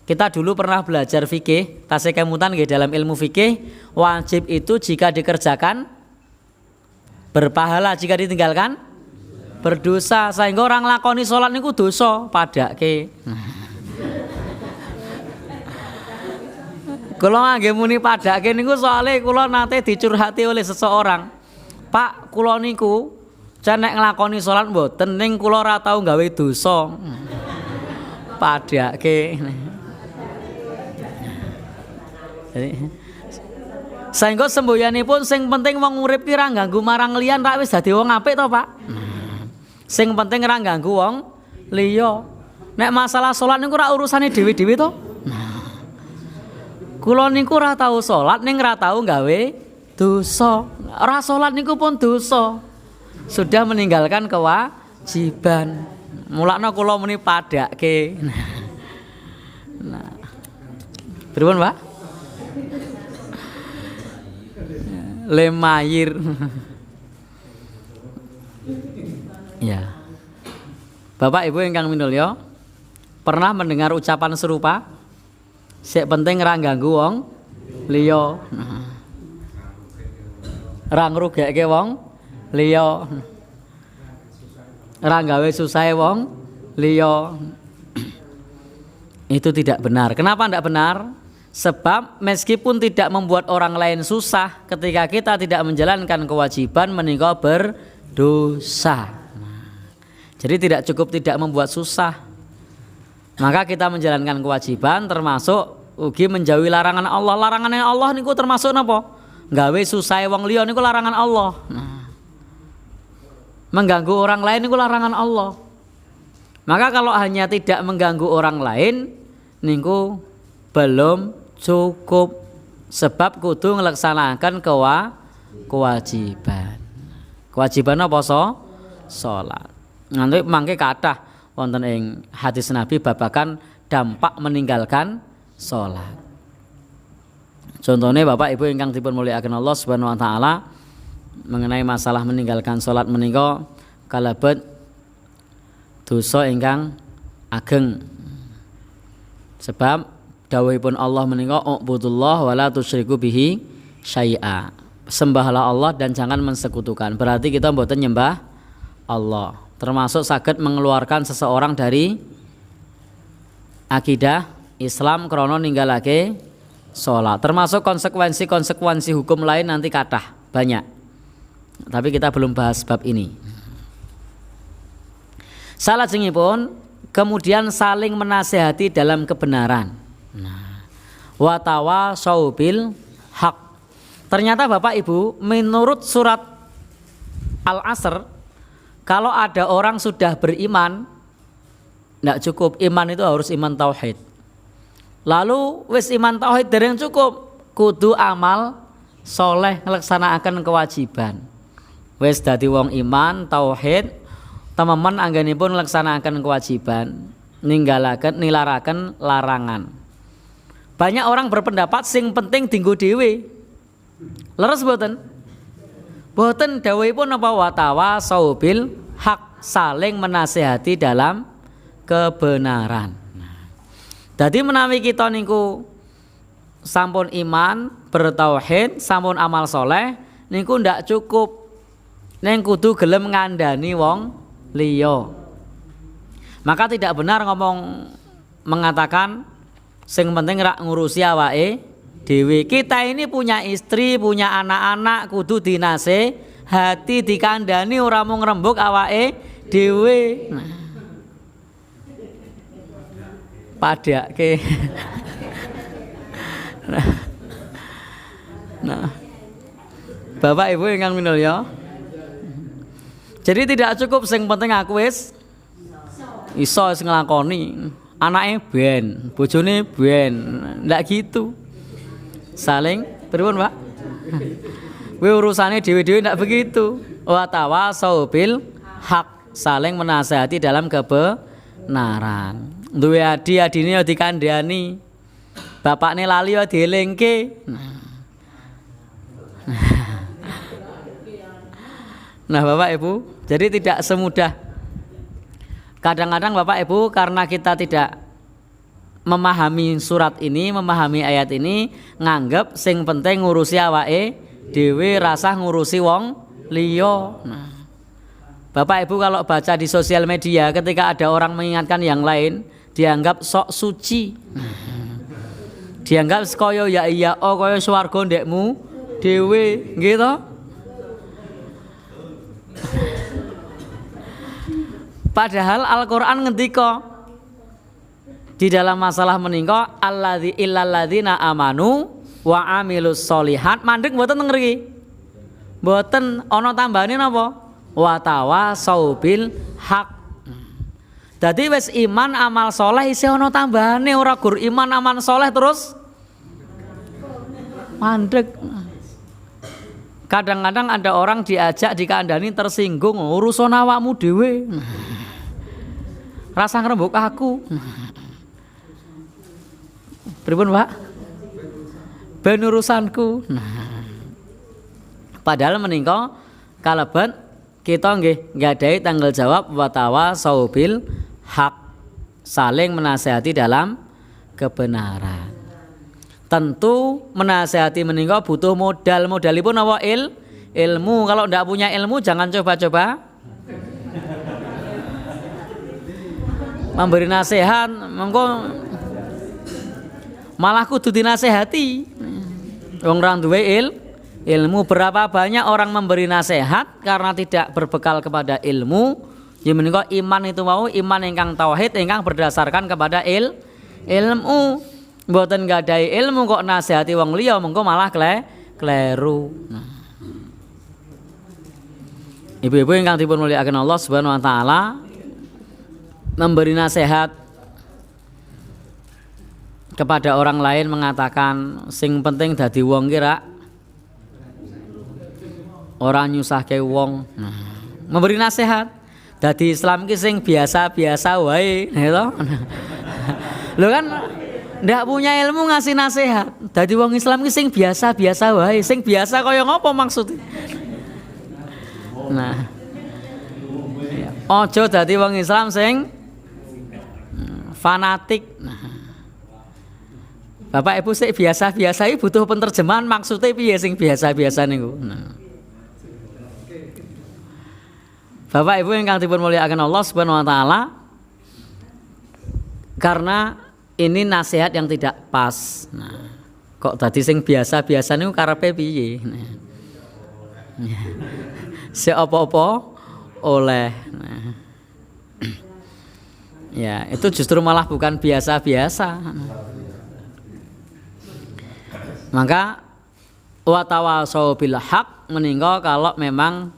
Kita dulu pernah belajar fikih, tasih kemutan nggih dalam ilmu fikih, wajib itu jika dikerjakan berpahala, jika ditinggalkan berdosa. Sehingga orang lakoni sholat niku dosa padake. Kula nggih muni padake niku soalé kula nate dicurhati oleh seseorang. Pak, kula niku nek nglakoni salat mboten ning kula ora tau gawe dosa. Padake. Jadi sehingga semboyanipun sing penting wong urip ki ra ganggu marang liyan rak wis dadi wong apik to, Pak. Sing penting ra ganggu wong liya. Nek masalah salat niku ora urusane dhewe-dhewe to. Kula niku ora tau salat ning ora tau gawe dosa. Ora salat niku pun dosa. Sudah meninggalkan kewajiban. Mulakno kula muni padake. Nah. Pripun, Pak? Lemayir. Ya. Bapak Ibu ingkang minulya, pernah mendengar ucapan serupa? Sik penting ra ganggu wong liya. Ra ngrugekke wong liya. Ra gawe susahe wong liya. Itu tidak benar. Kenapa tidak benar? Sebab meskipun tidak membuat orang lain susah, ketika kita tidak menjalankan kewajiban menika berdosa. Jadi tidak cukup tidak membuat susah, maka kita menjalankan kewajiban termasuk ugi menjauhi larangan Allah. Larangannya Allah niku termasuk napa? Gawe susah wong liya niku larangan Allah. Mengganggu orang lain niku larangan Allah. Maka kalau hanya tidak mengganggu orang lain niku belum cukup, sebab kudu nglaksanakaken kewajiban. Kewajiban apa salat. Nanti mangke kathah wonten ing hadis Nabi babakan dampak meninggalkan salat. Contohnya Bapak Ibu ingkang dipun mulyakaken Allah Subhanahu wa taala mengenai masalah meninggalkan salat menika kalebet dosa ingkang ageng. Sebab dawuhipun Allah menika ubudullah wala tusyriku bihi syai'a. Sembahlah Allah dan jangan mensekutukan. Berarti kita mboten nyembah Allah. Termasuk saged mengeluarkan seseorang dari akidah Islam krana ninggalake salat. Termasuk konsekuensi hukum lain nanti kathah banyak. Tapi kita belum bahas bab ini. Salajengipun kemudian saling menasehati dalam kebenaran. Wa tawasau bil haq. Ternyata Bapak Ibu, menurut surat Al-Asr, kalau ada orang sudah beriman, tidak cukup iman itu harus iman tauhid. Lalu wis iman tauhid dereng cukup, kudu amal soleh nglaksanakaken kewajiban. Wis dadi wong iman tauhid, teman-teman anggenipun nglaksanakaken kewajiban, nilaraken larangan. Banyak orang berpendapat sing penting dinggo dhewe. Leres mboten? Mboten, dawuhipun apa wa tawasau bil haq, saling menasehati dalam kebenaran. Jadi menawi kita niku sampun iman, bertauhid, sampun amal soleh, niku ndak cukup. Ning kudu gelem ngandani wong liya. Maka tidak benar ngomong mengatakan sing penting rak ngurusi awake dhewe. Kita ini punya istri, punya anak-anak, kudu dinasehati, dikandani, ora mung ngrembug awake dhewe. Padake. Nah, Bapak Ibu ingkang minulya. Jadi tidak cukup sing penting aku wis iso nglakoni. Anake ben, bojone ben. Ndak gitu. Saling pripun, Pak? Kuwi urusane dhewe-dhewe ndak begitu. Wa tawasau bil haq, saling menasehati dalam kebenaran. Duwe adine ya dikandhani. Bapakne lali ya dielingke. Nah, Bapak Ibu, jadi tidak semudah. Kadang-kadang Bapak Ibu, karena kita tidak memahami surat ini, memahami ayat ini, nganggep sing penting ngurusi awake dhewe, rasah ngurusi wong liya. Nah, Bapak Ibu kalau baca di sosial media, ketika ada orang mengingatkan yang lain, dianggap sok suci. Dianggap kaya ya iya kaya swarga ndekmu dhewe, nggih to? Padahal Al-Qur'an ngendika di dalam masalah menika allazi illal ladzina amanu wa amilus solihat, mandeg mboten teng mriki. Mboten ana tambahane napa? Wa tawasau bil haq. Dadi wis iman amal soleh isih ana tambahane, ora gur iman amal soleh terus mandeg. Kadang-kadang ada orang diajak dikandani tersinggung, urusan awakmu dhewe. Rasa ngrembug aku. Pripun, Pak? Ben urusanku. Padahal menika kalebet kita nggih nggadahi tanggung jawab wa tawasau bil hak, saling menasehati dalam kebenaran. Tentu menasehati menika butuh modal. Modalipun apa? Ilmu. Kalau ndak punya ilmu jangan coba-coba memberi nasihat, mengko malah kudu dinasehati. Wong ora duwe ilmu. Berapa banyak orang memberi nasihat karena tidak berbekal kepada ilmu. Ya menika iman itu mau iman ingkang tauhid ingkang berdasarkan kepada ilmu. Mboten gadahi ilmu kok nasihati wong liya mengko malah kleru. Nah. Ibu-ibu ingkang dipun mulyakaken Allah Subhanahu wa taala, memberi nasihat kepada orang lain mengatakan sing penting dadi wong kira ora nyusahke wong. Nah, memberi nasihat dadi Islam ki sing biasa-biasa wae, gitu. Lho kan ndak punya ilmu ngasih nasihat. Dadi wong Islam ki sing biasa-biasa wae, sing biasa kaya ngopo maksudnya? Nah, ojo dadi wong Islam sing fanatik. Nah, Bapak Ibu sik biasa-biasa iki butuh penerjemahan maksudnya piye sing biasa-biasa niku. Nah. Bapak Ibu ingkang dipun mulyakaken Allah Subhanahu wa taala, karena ini nasihat yang tidak pas. Nah, kok tadi sing biasa-biasa niku karepe piye? Nah. Se apa-apa oleh. Nah. Ya, itu justru malah bukan biasa-biasa. Maka wa tawasau bil haq meninggal kalau memang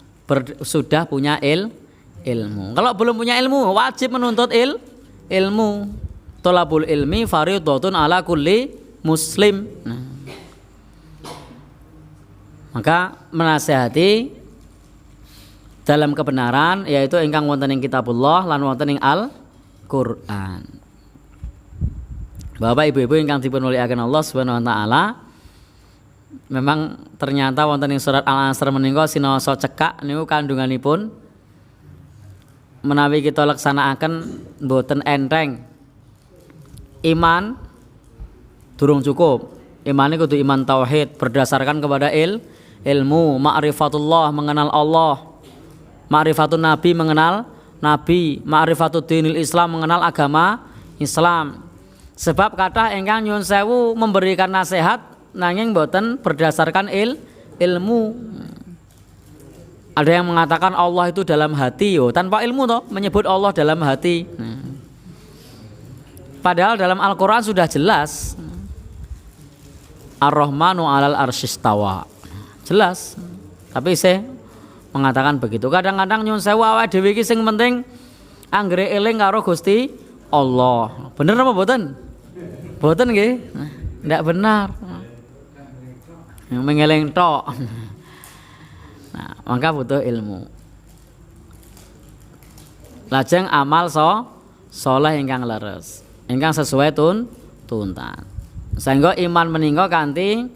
sudah punya ilmu. Kalau belum punya ilmu wajib menuntut ilmu. Thalabul ilmi fardhatun ala kulli muslim. Nah. Maka menasihati dalam kebenaran yaitu ingkang wonten ing kitabullah lan wonten ing Al-Qur'an. Bapak Ibu-ibu ingkang dipun mulyakaken Allah Subhanahu wa taala, memang ternyata wonten ing surat Al-Asr menika sinaosa cekak niku kandunganipun menawi kita laksanakaken mboten enteng. Iman durung cukup. Imane kudu iman tauhid berdasarkan kepada ilmu, ma'rifatullah mengenal Allah, ma'rifatun nabi mengenal nabi, ma'rifatud dinil Islam mengenal agama Islam. Sebab kata ingkang nyuwun sewu memberikan nasihat nanging mboten berdasarkan ilmu. Ada yang mengatakan Allah itu dalam hati, tanpa ilmu toh menyebut Allah dalam hati. Padahal dalam Al-Qur'an sudah jelas Ar-Rahmanu 'alal arsyistawa. Jelas. Tapi saya mengatakan begitu. Kadang-kadang nyun sewu awake dhewe iki sing penting anggere eling karo Gusti Allah. Bener apa mboten? Mboten nggih? Ndak benar. Yang mengeleng tok. Nah, maka butuh ilmu. Lajeng amal saleh ingkang leres, ingkang sesuai tuntutan. Sehingga iman menika kanthi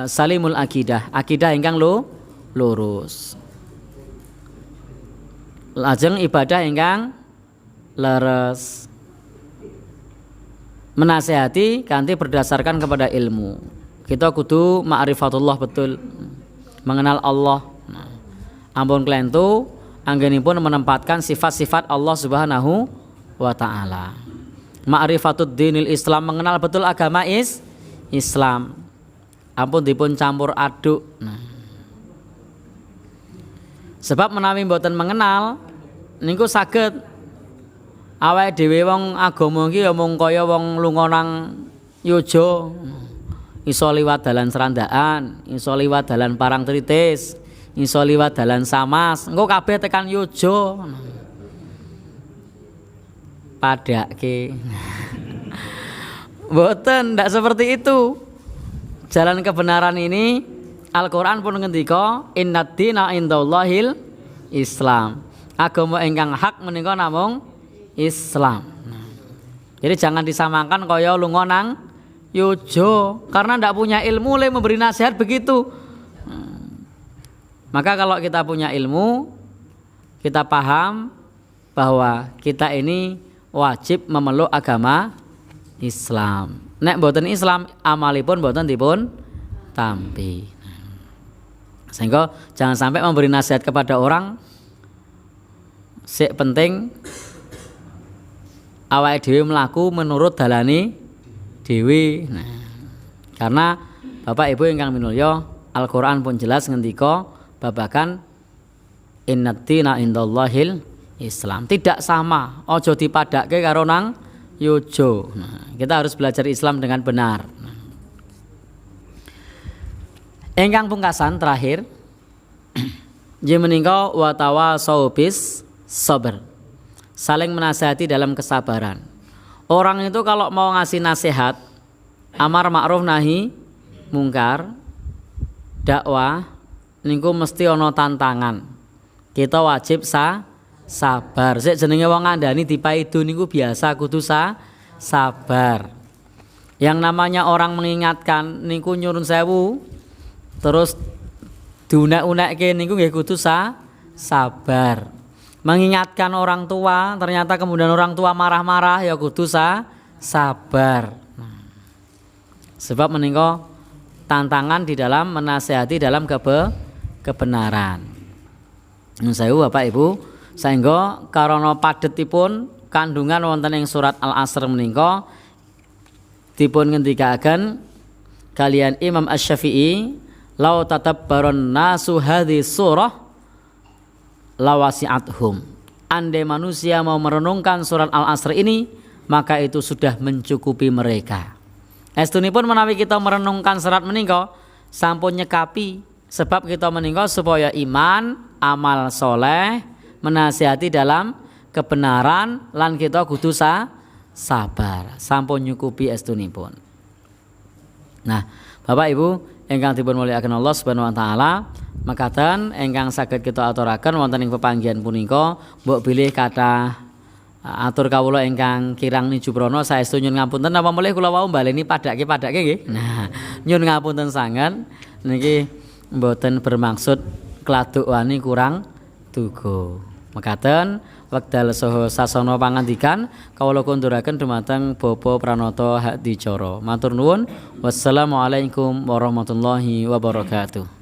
salimul akidah, akidah ingkang lurus. Lajeng ibadah ingkang leres. Menasehati kanthi berdasarkan kepada ilmu. Kita kudu ma'rifatullah betul, mengenal Allah. Ampun klentu anggenipun menempatkan sifat-sifat Allah Subhanahu wa taala. Ma'rifatud dinil Islam, mengenal betul agama Islam. Ampun dipun campur aduk. Sebab menawi mboten mengenal niku saged awake dhewe wong agama iki ya mung kaya wong lunga nang yojo. Iso liwat dalan serandaan, iso liwat dalan parang tritis, iso liwat dalan samas, engko kabeh tekan yojo. Padake. Mboten, ndak seperti itu. Jalan kebenaran ini Al-Qur'an pun ngendika, "Innad dina indallahil Islam." Agama ingkang hak menika namung Islam. Jadi jangan disamakan kaya lunga nang yojo, karena ndak punya ilmu le memberi nasihat begitu. Maka kalau kita punya ilmu, kita paham bahwa kita ini wajib memeluk agama Islam. Nek mboten Islam, amalipun mboten dipun tampi. Sehingga jangan sampai memberi nasihat kepada orang sik penting awake dhewe mlaku menurut dalane dhewe. Karena Bapak Ibu ingkang minulya, Al-Qur'an pun jelas ngendika babagan innad dina indallahil Islam. Tidak sama, ojo dipadake karo nang yojo. Kita harus belajar Islam dengan benar. Ingkang pungkasan terakhir, nggih menika wa tawasau bis sabr. Saling menasihati dalam kesabaran. Orang itu kalau mau ngasih nasihat, amar ma'ruf nahi mungkar, dakwah niku mesti ana tantangan. Kita wajib sabar. Sik jenenge wong ngandani dipaidu niku biasa kudu sabar. Yang namanya orang mengingatkan niku nyurun sewu terus diunek-unekke niku nggih kudu sabar. Mengingatkan orang tua ternyata kemudian orang tua marah-marah ya kudu sabar. Sebab menika tantangan di dalam menasihati dalam kebenaran. Nusawu Bapak Ibu, sehingga karena padetipun kandungan wonten ing surat Al-Asr menika dipun ngendikaken kalian Imam Asy-Syafi'i, lau tatabbaron nasu hadhi surah lawasi'athum. Andai manusia mau merenungkan surat Al-Asr ini, maka itu sudah mencukupi mereka. Estunipun menawi kita merenungkan surat menika sampun nyekapi, sebab kita menika supaya iman, amal soleh, menasihati dalam kebenaran lan kita kudu sabar. Sampun nyukupi estunipun. Nah, Bapak Ibu ingkang dipun mulyakaken Allah Subhanahu wa taala, makaten ingkang saged kita aturaken wonten ing pepanggihan punika, mbok bilih kathah atur kawula ingkang kirang niju prana saestu nyuwun ngapunten napa mulih kula wau baleni padake nggih. Nah, nyuwun ngapunten sanget niki mboten bermaksud kladuk wani kurang duga. Mekaten wekdal saha sasana pangandikan kawula konduraken dumateng Bapa Pranata Hadicara. Matur nuwun. Wassalamualaikum warahmatullahi wabarakatuh.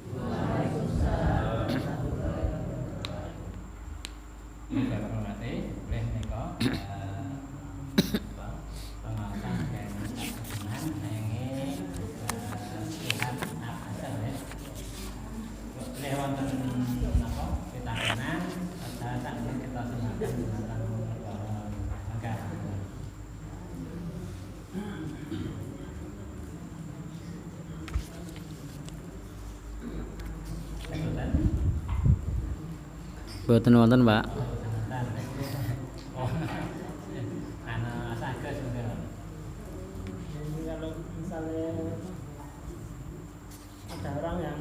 Mboten wonten, Pak. Kalau misalnya ada orang yang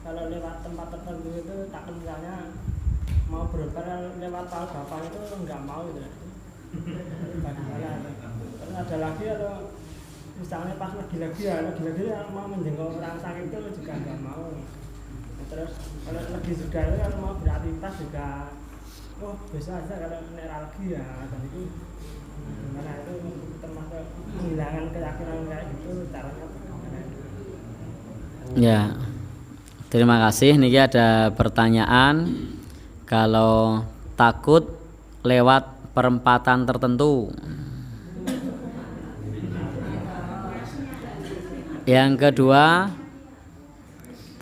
kalau lewat tempat tertentu itu takut misalnya mau berobat lewat tol bapak itu nggak mau gitu. Bagaimana? Terus ada lagi atau misalnya pas lagi yang mau menjenguk orang sakit itu juga nggak mau. Terus kalau lagi sudah itu kalau mau beraktivitas juga, oh bisa aja kalau lagi ya dan itu gimana itu termasuk menghilangkan keyakinan kayak gitu caranya bagaimana? Ya. Terima kasih. Niki ada pertanyaan, kalau takut lewat perempatan tertentu. Yang kedua,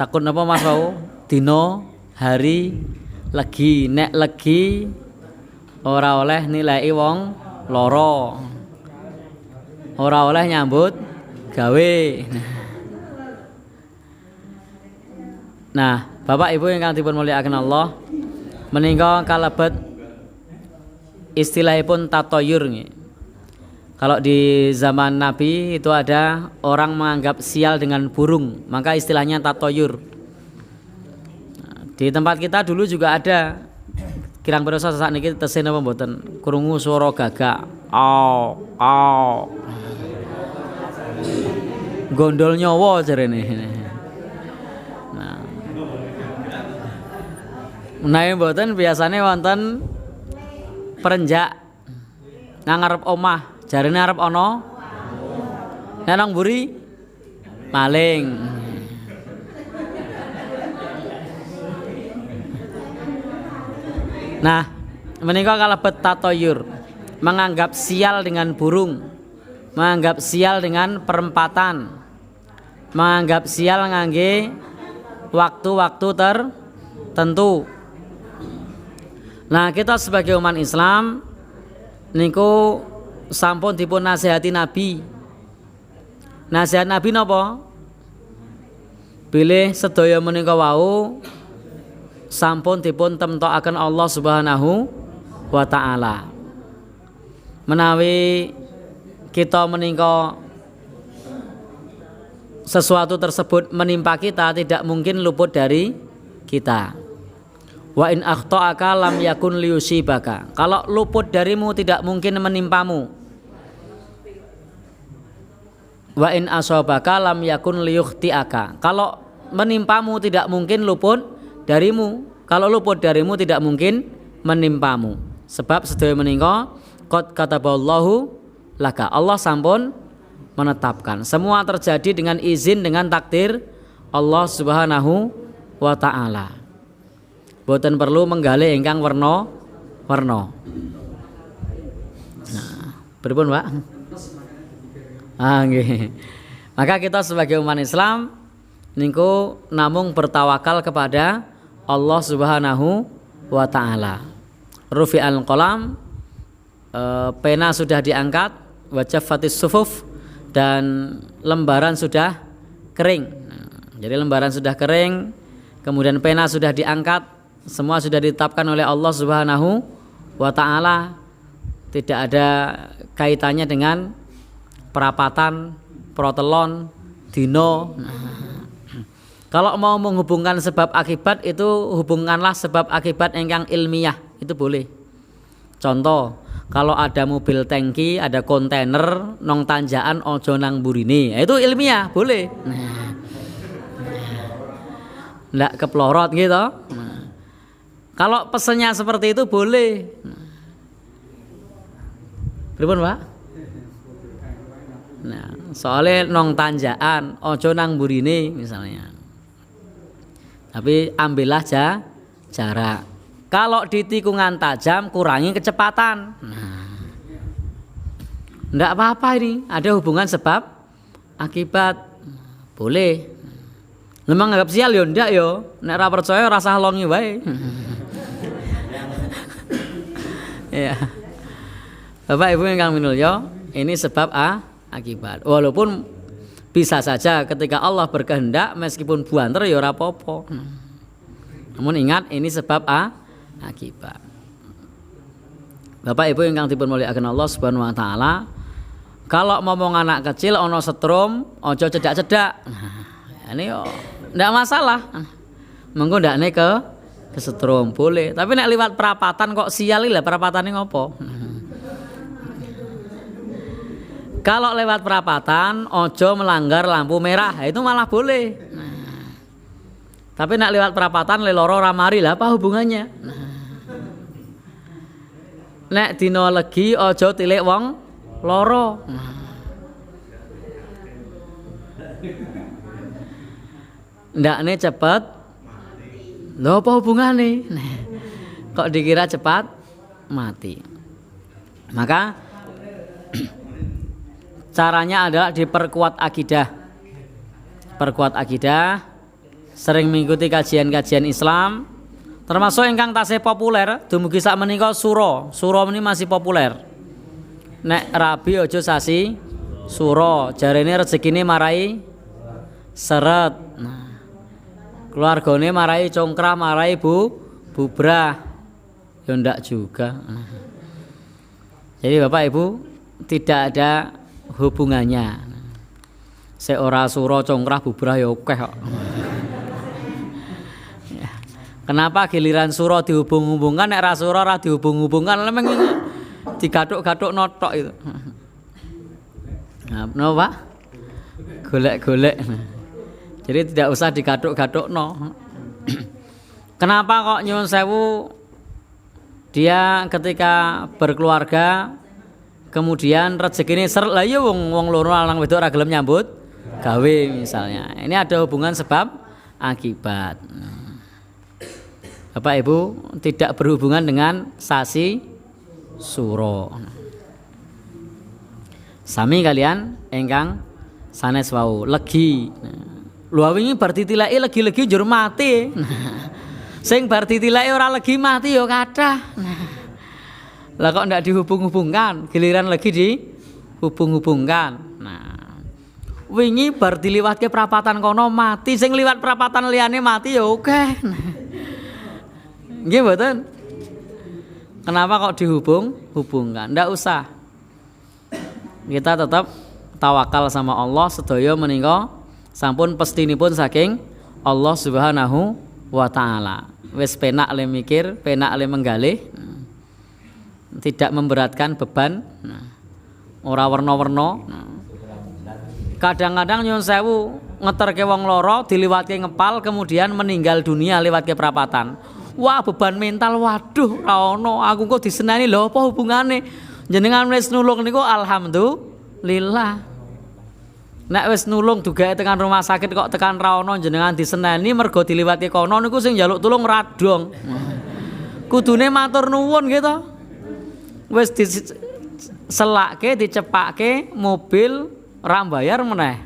takut apa Mas Wau? Dino, hari, legi, nek legi ora oleh nilai wong loro. Ora oleh nyambut gawe. Nah, Bapak Ibu ingkang dipun mulyakaken Allah, menika kalebet istilahipun tatoyur nggih. Kalau di zaman Nabi itu ada orang menganggap sial dengan burung, maka istilahnya tatoyur. Nah, di tempat kita dulu juga ada. Kirang pirsa sak niki tesih napa mboten? Krungu swara gagak. Au, au. Gondol nyawa jarene. Menawi mboten biasane wonten perenjak nang ngarep omah, jarene arep ana nek nang mburi maling. Nah, menika kalebet tatoyur, menganggap sial dengan burung, menganggap sial dengan perempatan, menganggap sial ngangge waktu-waktu tertentu. Nah, kita sebagai umat Islam niku sampun dipun nasihati Nabi. Nasihat Nabi napa? Bilih sedaya menika wau sampun dipun temtokaken Allah Subhanahu wa taala. Menawi kita menika sesuatu tersebut menimpa kita, tidak mungkin luput dari kita. Wa in akhta'aka lam yakun liyusibaka. Kalau luput darimu tidak mungkin menimpamu. Wa in asabaka lam yakun liyukhti'aka. Kalau menimpamu tidak mungkin luput darimu. Kalau luput darimu tidak mungkin menimpamu. Sebab sedaya menika qad kataballahu laka. Allah sampun menetapkan. Semua terjadi dengan izin, dengan takdir Allah Subhanahu wa taala. Boten perlu menggali ingkang warna. Nah, pripun, Pak? Nggih. Maka kita sebagai umat Islam niku namung bertawakal kepada Allah Subhanahu wa taala. Rufi'al qalam, pena sudah diangkat, wa jaffatis sufuf, dan lembaran sudah kering. Jadi lembaran sudah kering, kemudian pena sudah diangkat. Semua sudah ditetapkan oleh Allah Subhanahu wa taala. Tidak ada kaitannya dengan perapatan, protelon, dino. Kalau mau menghubungkan sebab akibat itu hubungkanlah sebab akibat ingkang ilmiah, itu boleh. Contoh, kalau ada mobil tangki, ada kontainer nong tanjakan ojo nang burine, itu ilmiah, boleh. Ndak keplorot gitu. Kalau pesannya seperti itu boleh. Pripun, Pak? Nah, soalnya nong tanjakan, ojo nang burine misalnya. Tapi ambillah jarak. Kalau di tikungan tajam kurangi kecepatan. Nah, ndak apa-apa ini, ada hubungan sebab akibat. Boleh. Memang nganggap sial yo ndak yo. Nek ora percaya rasa longi wae. Ya. Bapak Ibu yang kami mulya, ini sebab akibat. Walaupun bisa saja ketika Allah berkehendak meskipun buanter ya ora apa-apa. Namun ingat ini sebab akibat. Bapak Ibu ingkang dipun mulyakaken Allah Subhanahu wa taala, kalau ngomong anak kecil ono setrum, ojo cedak-cedak. Nah, ini ndak masalah. Mengko ndakne ke setrum boleh, tapi nek liwat perapatan kok sial lah, perapatane ngopo? Kalau lewat perapatan ojo melanggar lampu merah, itu malah boleh. Tapi nek lewat perapatan leloro ramari lah apa hubungannya? Nek dina legi ojo tilik wong loro. Ndakne cepet. Lho apa hubungane? Kok dikira cepat mati. Maka caranya adalah diperkuat akidah. Perkuat akidah, sering mengikuti kajian-kajian Islam. Termasuk ingkang tasih populer dumugi sak menika sura. Sura ini masih populer. Nek rabi aja sasi sura, jarene rezekine marai seret. Nah, keluargane marai congkrah, marai bubrah. Ya ndak juga. Jadi Bapak Ibu tidak ada hubungannya. Seora sura congkrah bubrah ya akeh kok. Kenapa giliran sura dihubung-hubungkan, nek ra sura ra dihubung-hubungkan, memang ini digathuk-gathuk notok itu. Nah, no, Pak? Golek-golek. Jadi tidak usah digathuk-gathuk no. Kenapa kok nyuwun sewu dia ketika berkeluarga kemudian rezekine seret, lah ya wong loro lanang wedok ora gelem nyambut gawe misalnya. Ini ada hubungan sebab akibat. Bapak Ibu tidak berhubungan dengan sasi suro. Sami kalian engkang sanes wau legi. Lha wingi bar ditileki legi-legi njur mati. Sing bar ditileki ora legi mati ya kathah. Lah kok ndak dihubung-hubungkan, giliran lagi dihubung-hubungkan. Nah, wingi bar diliwatke perapatan kono mati, sing liwat perapatan liyane mati ya oke. Nggih mboten? Kenapa kok dihubung-hubungkan? Ndak usah. Kita tetap tawakal sama Allah, sedaya menika sampun pestinipun saking Allah Subhanahu wa taala. Wis penak le mikir, penak le menggalih. Tidak memberatkan beban. Ora werna-werna. Kadang-kadang nyuwun sewu ngeterke wong loro diliwatke ngepal kemudian meninggal dunia liwatke perapatan. Wah, beban mental, waduh, ra ono, aku kok diseneni lho apa hubungane? Jenengan wis nulung niku alhamdulillah. Nek wis nulung dugae tekan rumah sakit kok tekan ra ono jenengan diseneni mergo diliwati kono niku sing njaluk tulung radong. Kudune matur nuwun gitu. Wis diselakke dicepake mobil ra bayar meneh.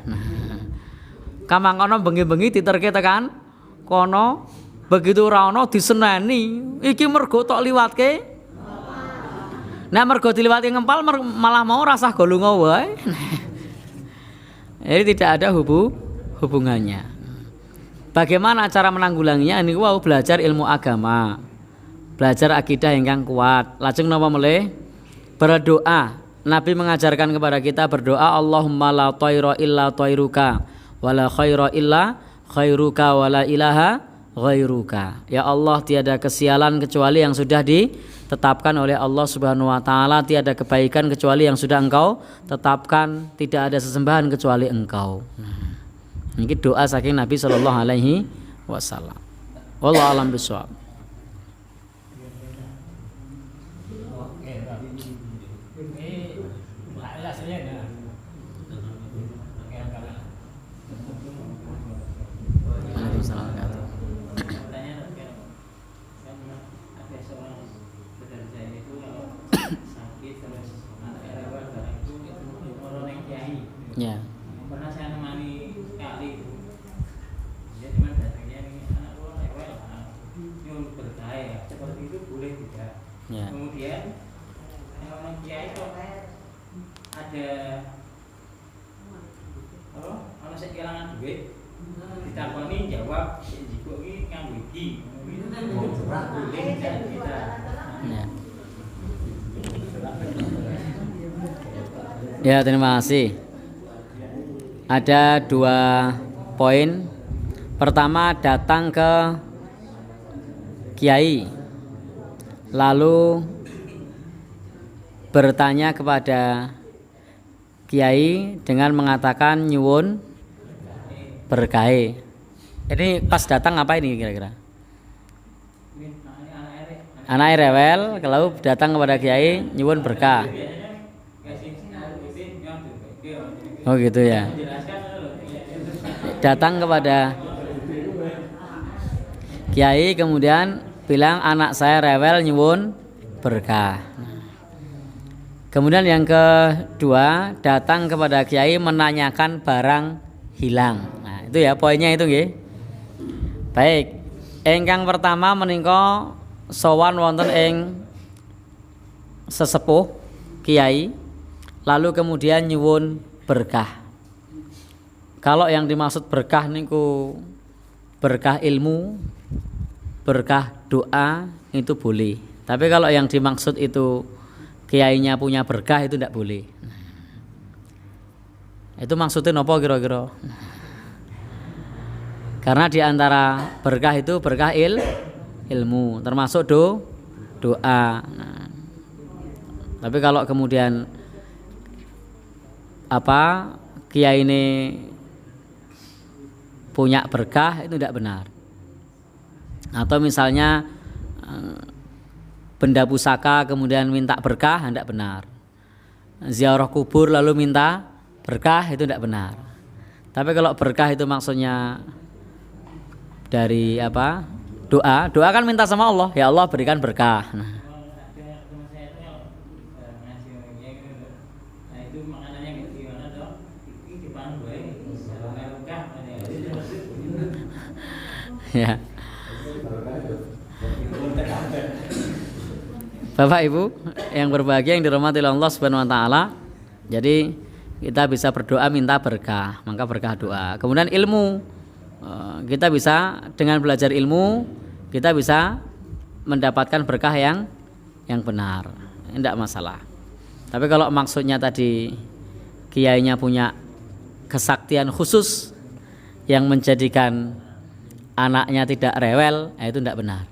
Kamang kono bengi-bengi diterke tekan kono. Begitu ora ono diseneni, iki mergo tok liwatke. Nek mergo diliwati ngempal malah mau rasah golonga wae. Jadi tidak ada hubungannya. Bagaimana cara menanggulanginya? Ini wau belajar ilmu agama. Belajar akidah ingkang kuat. Lajeng napa melih? Berdoa. Nabi mengajarkan kepada kita berdoa, Allahumma la thaira illa thairuka wa la khaira illa khairuka wa la ilaha ghairuka. Ya Allah, tiada kesialan kecuali yang sudah ditetapkan oleh Allah Subhanahu wa taala, tiada kebaikan kecuali yang sudah Engkau tetapkan, tidak ada sesembahan kecuali Engkau. Ini doa saking Nabi sallallahu alaihi wasallam. Wallahu a'lam bishawab. Ya. Pernah saya nemani sekali, dia cuma datangnya ini anak tua lewat, nyuruh berkaya, seperti itu boleh tidak? Ya. Kemudian orang kiai kok ada apa? Orang saya kehilangan duit, ditakoni jawab, jigo ini Ya. Ya, terima kasih. Ada 2 poin. Pertama, datang ke kiai lalu bertanya kepada kiai dengan mengatakan nyuwun berkahe. Ini pas datang apa ini kira-kira? Anak rewel kalau datang kepada kiai nyuwun berkah. Oh gitu ya. Datang kepada kiai kemudian bilang anak saya rewel nyuwun berkah. Kemudian yang kedua, datang kepada kiai menanyakan barang hilang. Nah, itu ya poinnya itu nggih. Baik. Ingkang pertama menika sowan wonten ing sesepuh kiai lalu kemudian nyuwun berkah. Kalau yang dimaksud berkah niku berkah ilmu, berkah doa itu boleh. Tapi kalau yang dimaksud itu kiainya punya berkah itu tidak boleh. Itu maksudnya apa kira-kira? Karena di antara berkah itu berkah ilmu, termasuk doa. Nah, tapi kalau kemudian kiai ini punya berkah itu tidak benar. Atau misalnya benda pusaka kemudian minta berkah tidak benar. Ziarah kubur lalu minta berkah itu tidak benar. Tapi kalau berkah itu maksudnya dari doa kan minta sama Allah, ya Allah berikan berkah. Nah. Ya. Bapak Ibu yang berbahagia yang dirahmati oleh Allah Subhanahu wa taala. Jadi kita bisa berdoa minta berkah, maka berkah doa. Kemudian ilmu, kita bisa dengan belajar ilmu kita bisa mendapatkan berkah yang benar. Tidak masalah. Tapi kalau maksudnya tadi kiainya punya kesaktian khusus yang menjadikan anaknya tidak rewel, itu tidak benar.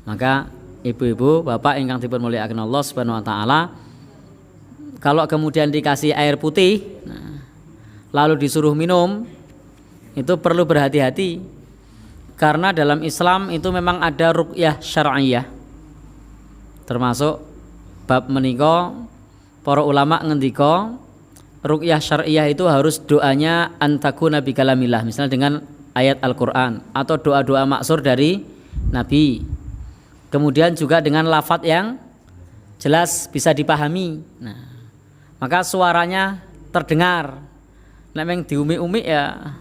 Maka ibu-ibu, bapak ingkang dipun mulyakaken Allah Subhanahu wa taala, kalau kemudian dikasih air putih lalu disuruh minum, itu perlu berhati-hati. Karena dalam Islam itu memang ada ruqyah syar'iyyah. Termasuk bab menika para ulama ngendika ruqyah syar'iyyah itu harus doanya antakuna bi kalamillah, misalnya dengan ayat Al-Qur'an atau doa-doa maksur dari Nabi. Kemudian juga dengan lafadz yang jelas bisa dipahami. Nah, maka suaranya terdengar. Nek meng diumi-umi ya.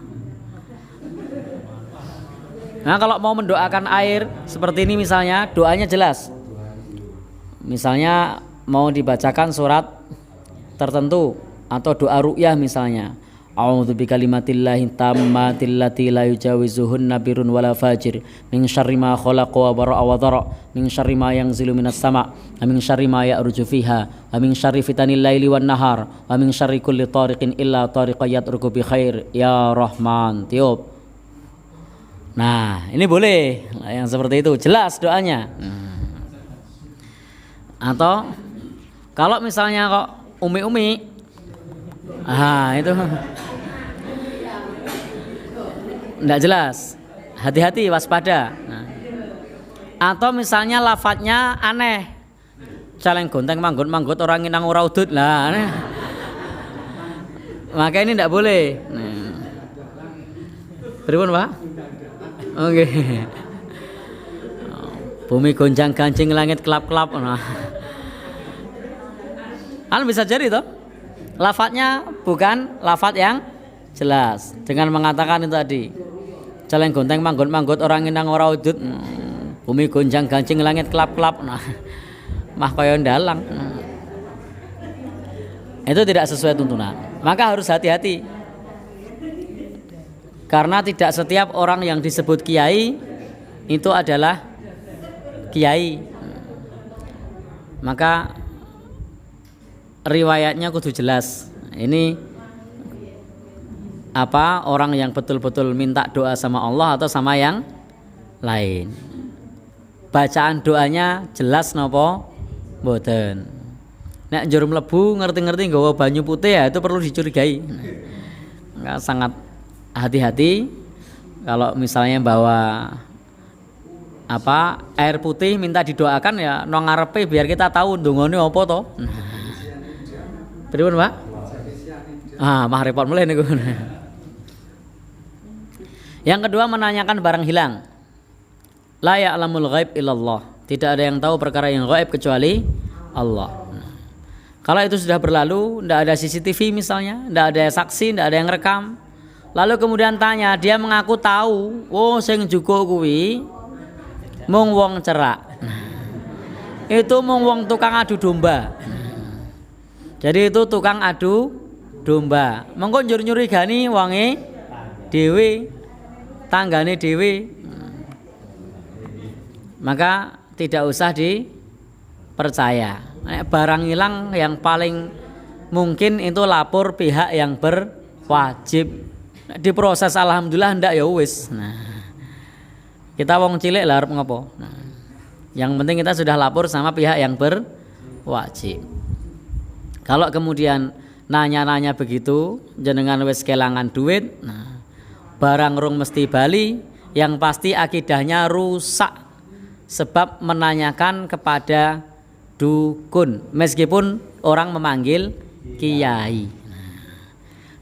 Nah, kalau mau mendoakan air seperti ini misalnya, doanya jelas. Misalnya mau dibacakan surat tertentu atau doa ruqyah misalnya. A'udzu bikalimatillahi tammatil lati la yujawizuhunna birrun wala fajir min syarri ma khalaqa wa bara'a wa dhara min syarri ma yanzilu minas sama' wa min syarri ma ya'ruju fiha wa min syarri fitanil laili wan nahar wa min syarri kulli tariqin illa tariqa yatruku bi khair ya Rahman. Tiup. Nah, ini boleh yang seperti itu, jelas doanya. Atau kalau misalnya kok umi-umi, itu tidak jelas, hati-hati, waspada. Nah. Atau misalnya lafadznya aneh, caleng gonteng manggut-manggut orang nginang ora udut lah, aneh. Maka ini tidak boleh. Pripun Pak? Oke. Bumi gonjang-ganjing, langit kelap-kelap. Nah. Bisa jadi toh? Lafadznya bukan lafadz yang jelas. Dengan mengatakan itu tadi, caleng gonteng manggut-manggut orang nginang ora udut, bumi gonjang-ganjing, langit kelap-kelap. Nah, mah kaya ndalang. Itu tidak sesuai tuntunan. Maka harus hati-hati. Karena tidak setiap orang yang disebut kiai itu adalah kiai. Maka riwayatnya kudu jelas. Ini apa orang yang betul-betul minta doa sama Allah atau sama yang lain. Bacaan doanya jelas nopo mboten. Nek njur mlebu ngerti-ngerti nggawa banyu putih ya itu perlu dicurigai. Nah, sangat hati-hati kalau misalnya bawa apa air putih minta didoakan ya nang ngarepe biar kita tahu ndongone apa to. Pripun, Pak? Mah repot mulai niku. Yang kedua menanyakan barang hilang. La ya'lamul ghaib illallah. Tidak ada yang tahu perkara yang gaib kecuali Allah. Kalau itu sudah berlalu, tidak ada CCTV misalnya, tidak ada saksi, tidak ada yang rekam. Lalu kemudian tanya, dia mengaku tahu, oh sing jugo kuwi mung wong cerak. Itu mung wong tukang adu domba. Jadi itu tukang adu domba. Mengko nyuri-nyurigani wonge dhewe, tanggane dhewe. Maka tidak usah dipercaya. Barang hilang yang paling mungkin itu lapor pihak yang berwajib. Diproses alhamdulillah ndak ya wis. Nah, kita wong cilik lah arep ngopo. Nah, yang penting kita sudah lapor sama pihak yang berwajib. Kalau kemudian nanya-nanya begitu, jenengan wis kelangan duit, nah, barang rung mesti bali, yang pasti akidahnya rusak sebab menanyakan kepada dukun meskipun orang memanggil kiai.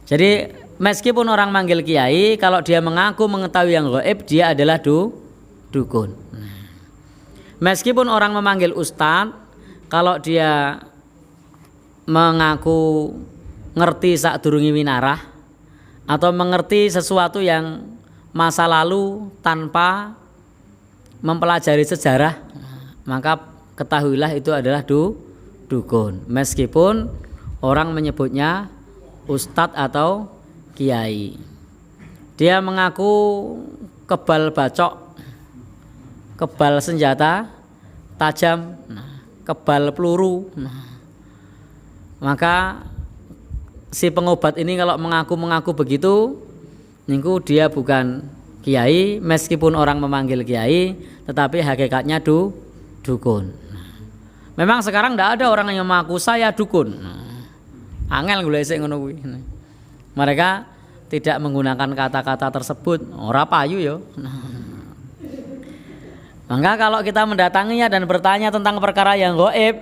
Jadi meskipun orang manggil kiai, kalau dia mengaku mengetahui yang gaib, dia adalah dukun. Meskipun orang memanggil ustadz, kalau dia mengaku ngerti sakdurunge winarah atau mengerti sesuatu yang masa lalu tanpa mempelajari sejarah, maka ketahuilah itu adalah dukun. Meskipun orang menyebutnya ustadz atau kiai. Dia mengaku kebal bacok, kebal senjata tajam, kebal peluru. Maka si pengobat ini kalau mengaku begitu, niku dia bukan kiai, meskipun orang memanggil kiai, tetapi hakikatnya dukun. Memang sekarang tidak ada orang yang mengaku saya dukun. Angel golek ngono kuwi. Mereka tidak menggunakan kata-kata tersebut. Ora payu ya. Maka kalau kita mendatanginya dan bertanya tentang perkara yang gaib,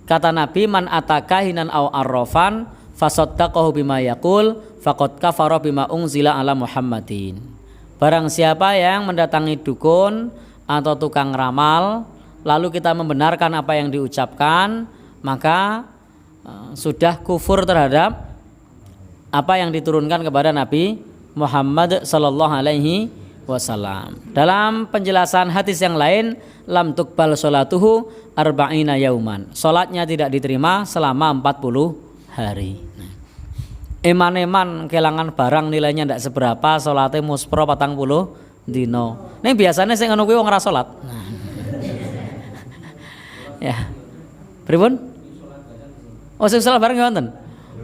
kata Nabi, man ataka hinan au arrafan fasaddaqahu bima yaqul faqad kafara bima unzila ala Muhammadin. Barang siapa yang mendatangi dukun atau tukang ramal, lalu kita membenarkan apa yang diucapkan, maka sudah kufur terhadap apa yang diturunkan kepada Nabi Muhammad sallallahu alaihi wasallam. Dalam penjelasan hadis yang lain, lam tuqbal sholatuhu arba'ina yauman. Salatnya tidak diterima selama 40 hari. Eman-eman kelangan barang nilainya ndak seberapa, salate muspro 40 dino. Ning biasane sing ngono kuwi wong ora salat. Ya. Pripun? Oh, sing salat bareng wonten.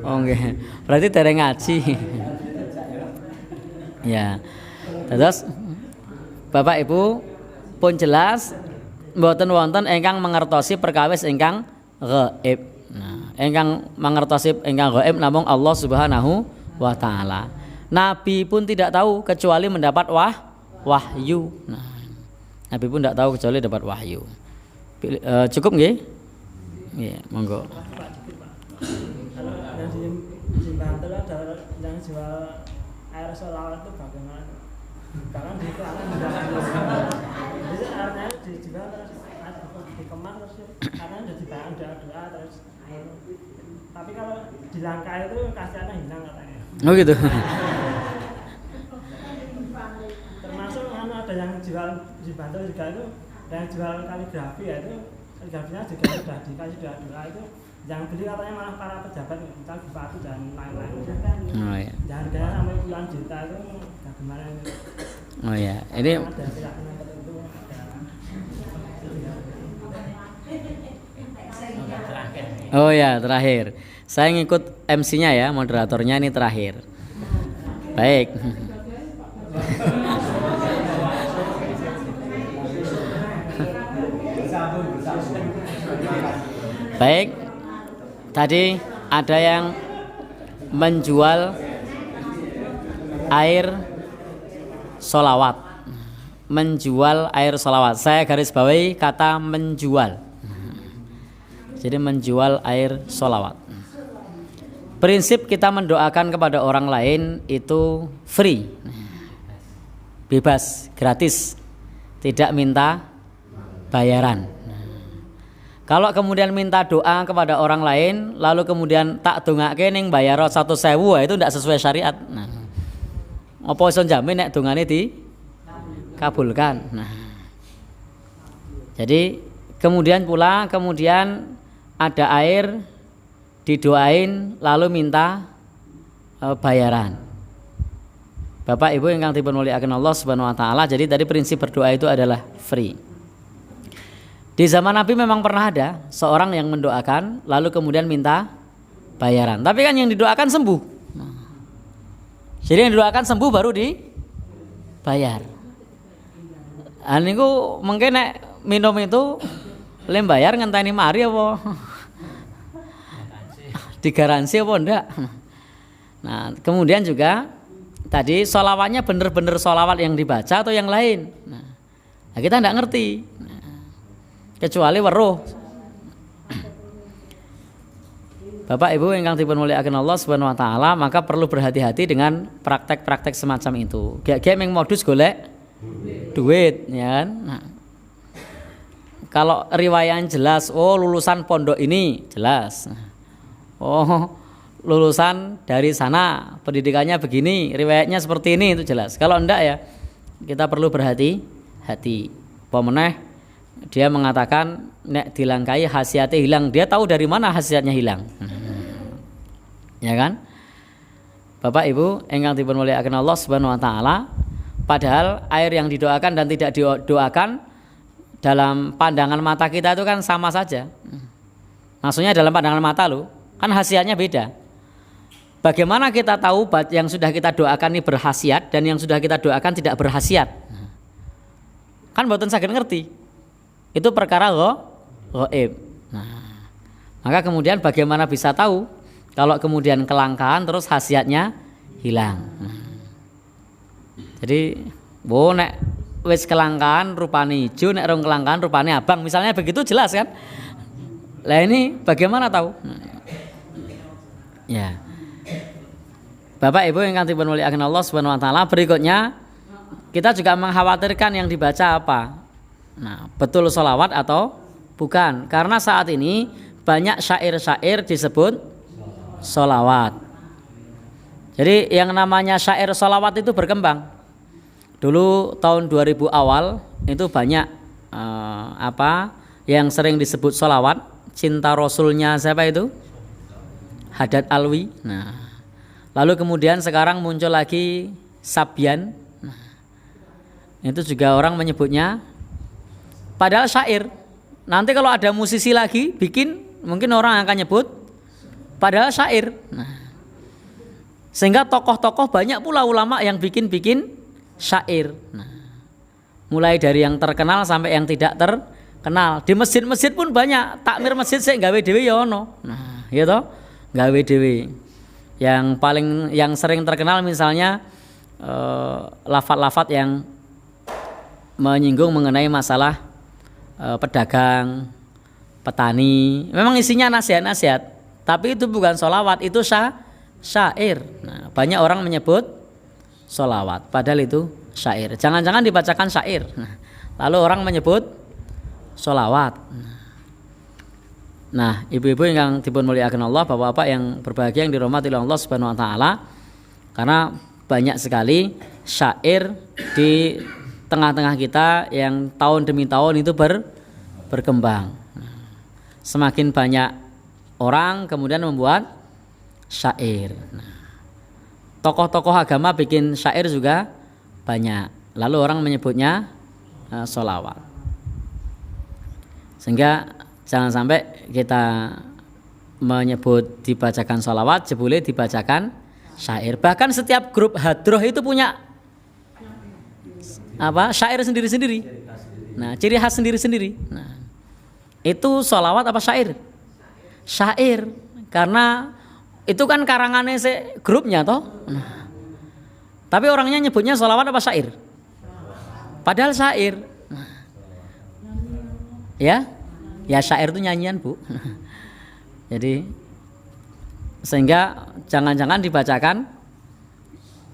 Oh nggih. Berarti dereng ngaji. Ya. Terus Bapak Ibu pun jelas mboten wonten ingkang mangertosi perkawis ingkang gaib. Nah, ingkang mangertosi ingkang gaib namung Allah Subhanahu wa taala. Nabi pun tidak tahu kecuali mendapat wahyu. Nah, Nabi pun tidak tahu kecuali dapat wahyu. Cukup nggih? Nggih, monggo. Kalau yang di Bantul ada yang jual air solawat itu bagaimana? Karena di iklan jadi airnya dijual terus dikemas terus karena udah dibayang doa terus. Tapi kalau dilangkai itu kasihannya hilang katanya. Oh gitu. Termasuk ada yang jual di Bantul juga itu, yang jual kaligrafi ya itu kaligrafinya juga sudah dikasih doa itu Yang beli katanya malah para pejabat, misal bupati dan lain-lain. Oh ya. Dan harganya sampai puluhan juta itu bagaimana? Oh ya. Ini Ada keyakinan tertentu ada. oh ya, terakhir. Saya ngikut MC-nya ya, moderatornya ini terakhir. Baik. Baik. Tadi ada yang menjual air sholawat. Menjual air sholawat. Saya garis bawahi kata menjual. Jadi menjual air sholawat. Prinsip kita mendoakan kepada orang lain itu free, bebas, gratis, tidak minta bayaran. Kalau kemudian minta doa kepada orang lain, lalu kemudian tak dongake ning bayar 1.000, itu tidak sesuai syariat. Nah, apa iso jamin nek dongane dikabulkan. Nah, jadi kemudian ada air didoain lalu minta bayaran. Bapak Ibu ingkang dipun mulyakaken Allah Subhanahu wa taala, jadi tadi prinsip berdoa itu adalah free. Di zaman Nabi memang pernah ada seorang yang mendoakan lalu kemudian minta bayaran. Tapi kan yang didoakan sembuh. Jadi yang didoakan sembuh baru dibayar. Niku mungkin nek minum itu lem bayar ngenteni mari apa? Digaransi apa enggak? Nah, kemudian juga tadi sholawatnya benar-benar sholawat yang dibaca atau yang lain. Nah, kita enggak ngerti. Kecuali weruh. Bapak Ibu ingkang dipun mulyakaken Allah Subhanahu wa taala, maka perlu berhati-hati dengan praktek-praktek semacam itu. Gek-gek ming modus golek duit, ya kan? Nah, kalau riwayat jelas, oh lulusan pondok ini jelas. Oh, lulusan dari sana, pendidikannya begini, riwayatnya seperti ini, itu jelas. Kalau enggak ya, kita perlu berhati-hati. Pemeneh dia mengatakan nek dilangkai khasiatnya hilang. Dia tahu dari mana khasiatnya hilang. Ya kan? Bapak Ibu ingkang dipun mulyakaken Allah Subhanahu wa taala, padahal air yang didoakan dan tidak didoakan dalam pandangan mata kita itu kan sama saja. Maksudnya dalam pandangan mata loh, kan khasiatnya beda. Bagaimana kita tahu yang sudah kita doakan ini berkhasiat dan yang sudah kita doakan tidak berkhasiat? Kan mboten saged ngerti. Itu perkara ghaib. Nah, maka kemudian bagaimana bisa tahu kalau kemudian kelangkaan terus khasiatnya hilang? Nah, jadi, nek wis kelangkaan rupane ijo, nek rong kelangkaan rupane abang, misalnya begitu jelas kan? Lah ini bagaimana tahu? Ya. Bapak Ibu yang dipun mulyakaken Allah Subhanahu wa taala, berikutnya kita juga mengkhawatirkan yang dibaca apa. Nah, betul sholawat atau bukan? Karena saat ini banyak syair-syair disebut sholawat. Jadi yang namanya syair sholawat itu berkembang. Dulu tahun 2000 awal itu banyak yang sering disebut sholawat. Cinta Rasulnya siapa itu? Haddad Alwi. Nah, lalu kemudian sekarang muncul lagi Sabyan. Nah, itu juga orang menyebutnya padahal syair. Nanti kalau ada musisi lagi bikin, mungkin orang akan nyebut padahal syair. Nah, sehingga tokoh-tokoh banyak pula ulama yang bikin syair. Nah, mulai dari yang terkenal sampai yang tidak terkenal. Di masjid-masjid pun banyak takmir masjid sing gawe dhewe ya ono. Nah, ya toh, gawe dhewe. Yang sering terkenal misalnya lafaz-lafaz yang menyinggung mengenai masalah pedagang, petani. Memang isinya nasihat-nasihat, tapi itu bukan sholawat, itu syair. Nah, banyak orang menyebut sholawat, padahal itu syair. Jangan-jangan dibacakan syair. Nah, lalu orang menyebut sholawat. Nah, ibu-ibu yang dipun mulyakaken Allah, bapak-bapak yang berbahagia yang dirahmati oleh Allah Subhanahu wa taala, karena banyak sekali syair di tengah-tengah kita yang tahun demi tahun itu berkembang. Semakin banyak orang kemudian membuat syair. Nah, tokoh-tokoh agama bikin syair juga banyak. Lalu orang menyebutnya sholawat. Sehingga jangan sampai kita menyebut dibacakan sholawat, jebule dibacakan syair. Bahkan setiap grup hadroh itu punya syair sendiri-sendiri. Nah, ciri khas sendiri-sendiri. Nah, itu sholawat apa syair? Syair, karena itu kan karangannya grupnya toh. Nah, tapi orangnya nyebutnya sholawat apa syair? Padahal syair. Nah, ya syair itu nyanyian, Bu. Jadi sehingga jangan-jangan dibacakan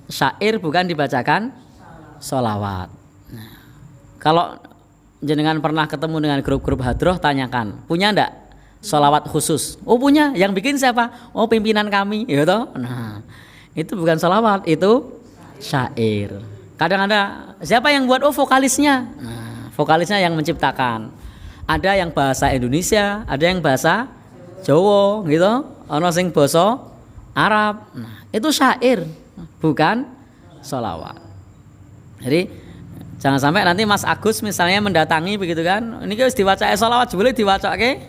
syair bukan dibacakan sholawat. Nah, kalau jenengan pernah ketemu dengan grup-grup hadroh, tanyakan, punya ndak sholawat khusus? Oh punya. Yang bikin siapa? Oh pimpinan kami, gitu. Nah, itu bukan sholawat, itu syair. Kadang ada siapa yang buat? Oh vokalisnya. Nah, vokalisnya yang menciptakan. Ada yang bahasa Indonesia, ada yang bahasa Jawa, gitu. Ono sing basa Arab. Nah, itu syair, bukan sholawat. Jadi jangan sampai nanti Mas Agus misalnya mendatangi begitu kan, ini harus diwacake sholawat, boleh diwacake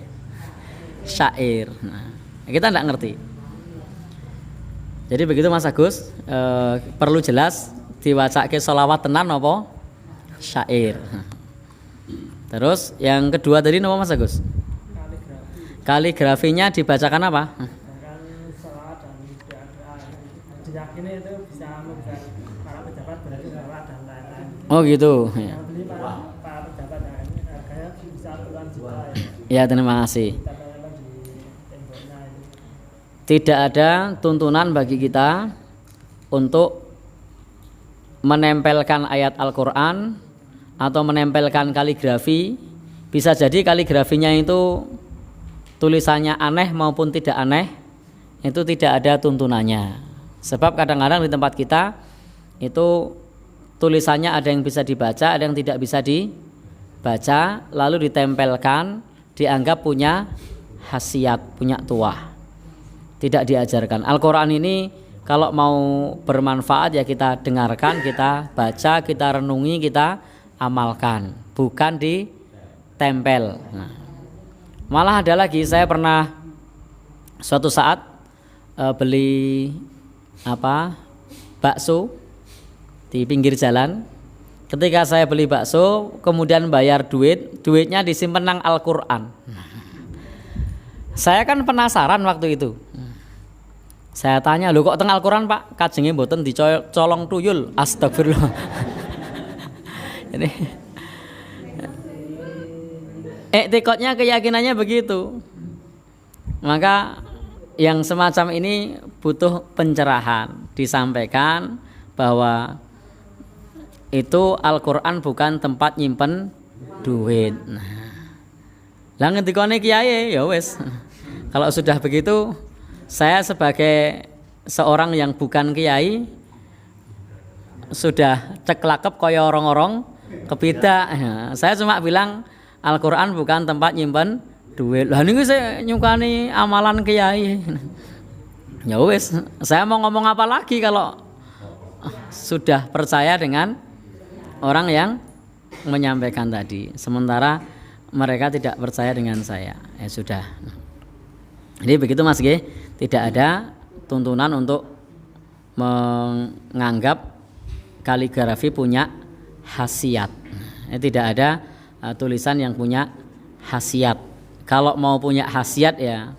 syair. Nah, kita tidak ngerti. Jadi begitu Mas Agus, perlu jelas diwacake sholawat tenan apa syair. Terus yang kedua tadi apa Mas Agus? Kaligrafinya dibacakan apa? Sholawat dan doa-doa. Diyakini itu bisa membuat para pejabat berarti sholawat dan lain-lain. Oh gitu. Yang beli para pejabat harganya bisa puluhan juta Ya terima kasih. Kita bayarkan di temboknya ini. Tidak ada tuntunan bagi kita untuk menempelkan ayat Al-Quran atau menempelkan kaligrafi. Bisa jadi kaligrafinya itu tulisannya aneh maupun tidak aneh, itu tidak ada tuntunannya. Sebab kadang-kadang di tempat kita itu tulisannya ada yang bisa dibaca, ada yang tidak bisa dibaca, lalu ditempelkan, dianggap punya khasiat, punya tuah. Tidak diajarkan. Al-Quran ini kalau mau bermanfaat ya kita dengarkan, kita baca, kita renungi, kita amalkan, bukan ditempel. Nah, malah ada lagi, saya pernah suatu saat beli bakso di pinggir jalan. Ketika saya beli bakso, kemudian bayar duitnya disimpen nang Al-Quran. Saya kan penasaran waktu itu. Saya tanya, lho kok teng Al-Quran Pak, kajenge mboten dicolong tuyul? Astagfirullah. Ini tikotnya keyakinannya begitu. Maka yang semacam ini butuh pencerahan, disampaikan bahwa itu Al-Quran bukan tempat nyimpen duit. Lah ngendikane kiai ya wis. Kalau sudah begitu, saya sebagai seorang yang bukan kiai sudah ceklakep kaya orang-orang kebeda. Saya cuma bilang Al-Quran bukan tempat nyimpen duit. Lah niku saya nyukani amalan kiai. Ya wis, saya mau ngomong apa lagi kalau sudah percaya dengan orang yang menyampaikan tadi. Sementara mereka tidak percaya dengan saya. Ya sudah. Jadi begitu Mas G, tidak ada tuntunan untuk menganggap kaligrafi punya khasiat. Tidak ada tulisan yang punya khasiat. Kalau mau punya khasiat ya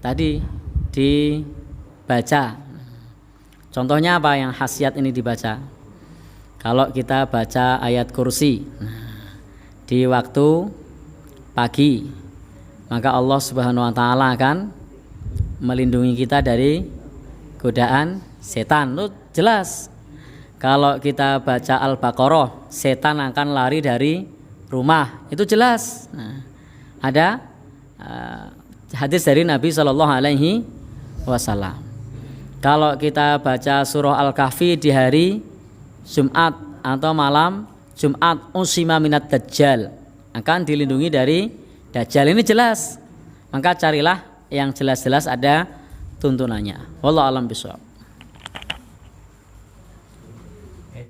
tadi dibaca. Contohnya apa yang khasiat ini dibaca? Kalau kita baca ayat kursi di waktu pagi, maka Allah Subhanahu wa taala akan melindungi kita dari godaan setan. Itu jelas. Kalau kita baca Al-Baqarah, setan akan lari dari rumah. Itu jelas. Nah, ada hadis dari Nabi Shallallahu Alaihi Wasallam. Kalau kita baca surah Al-Kahfi di hari Jumat atau malam Jumat, usima minat dajjal, akan dilindungi dari dajjal. Ini jelas. Maka carilah yang jelas-jelas ada tuntunannya. Wallahu a'lam bishawab.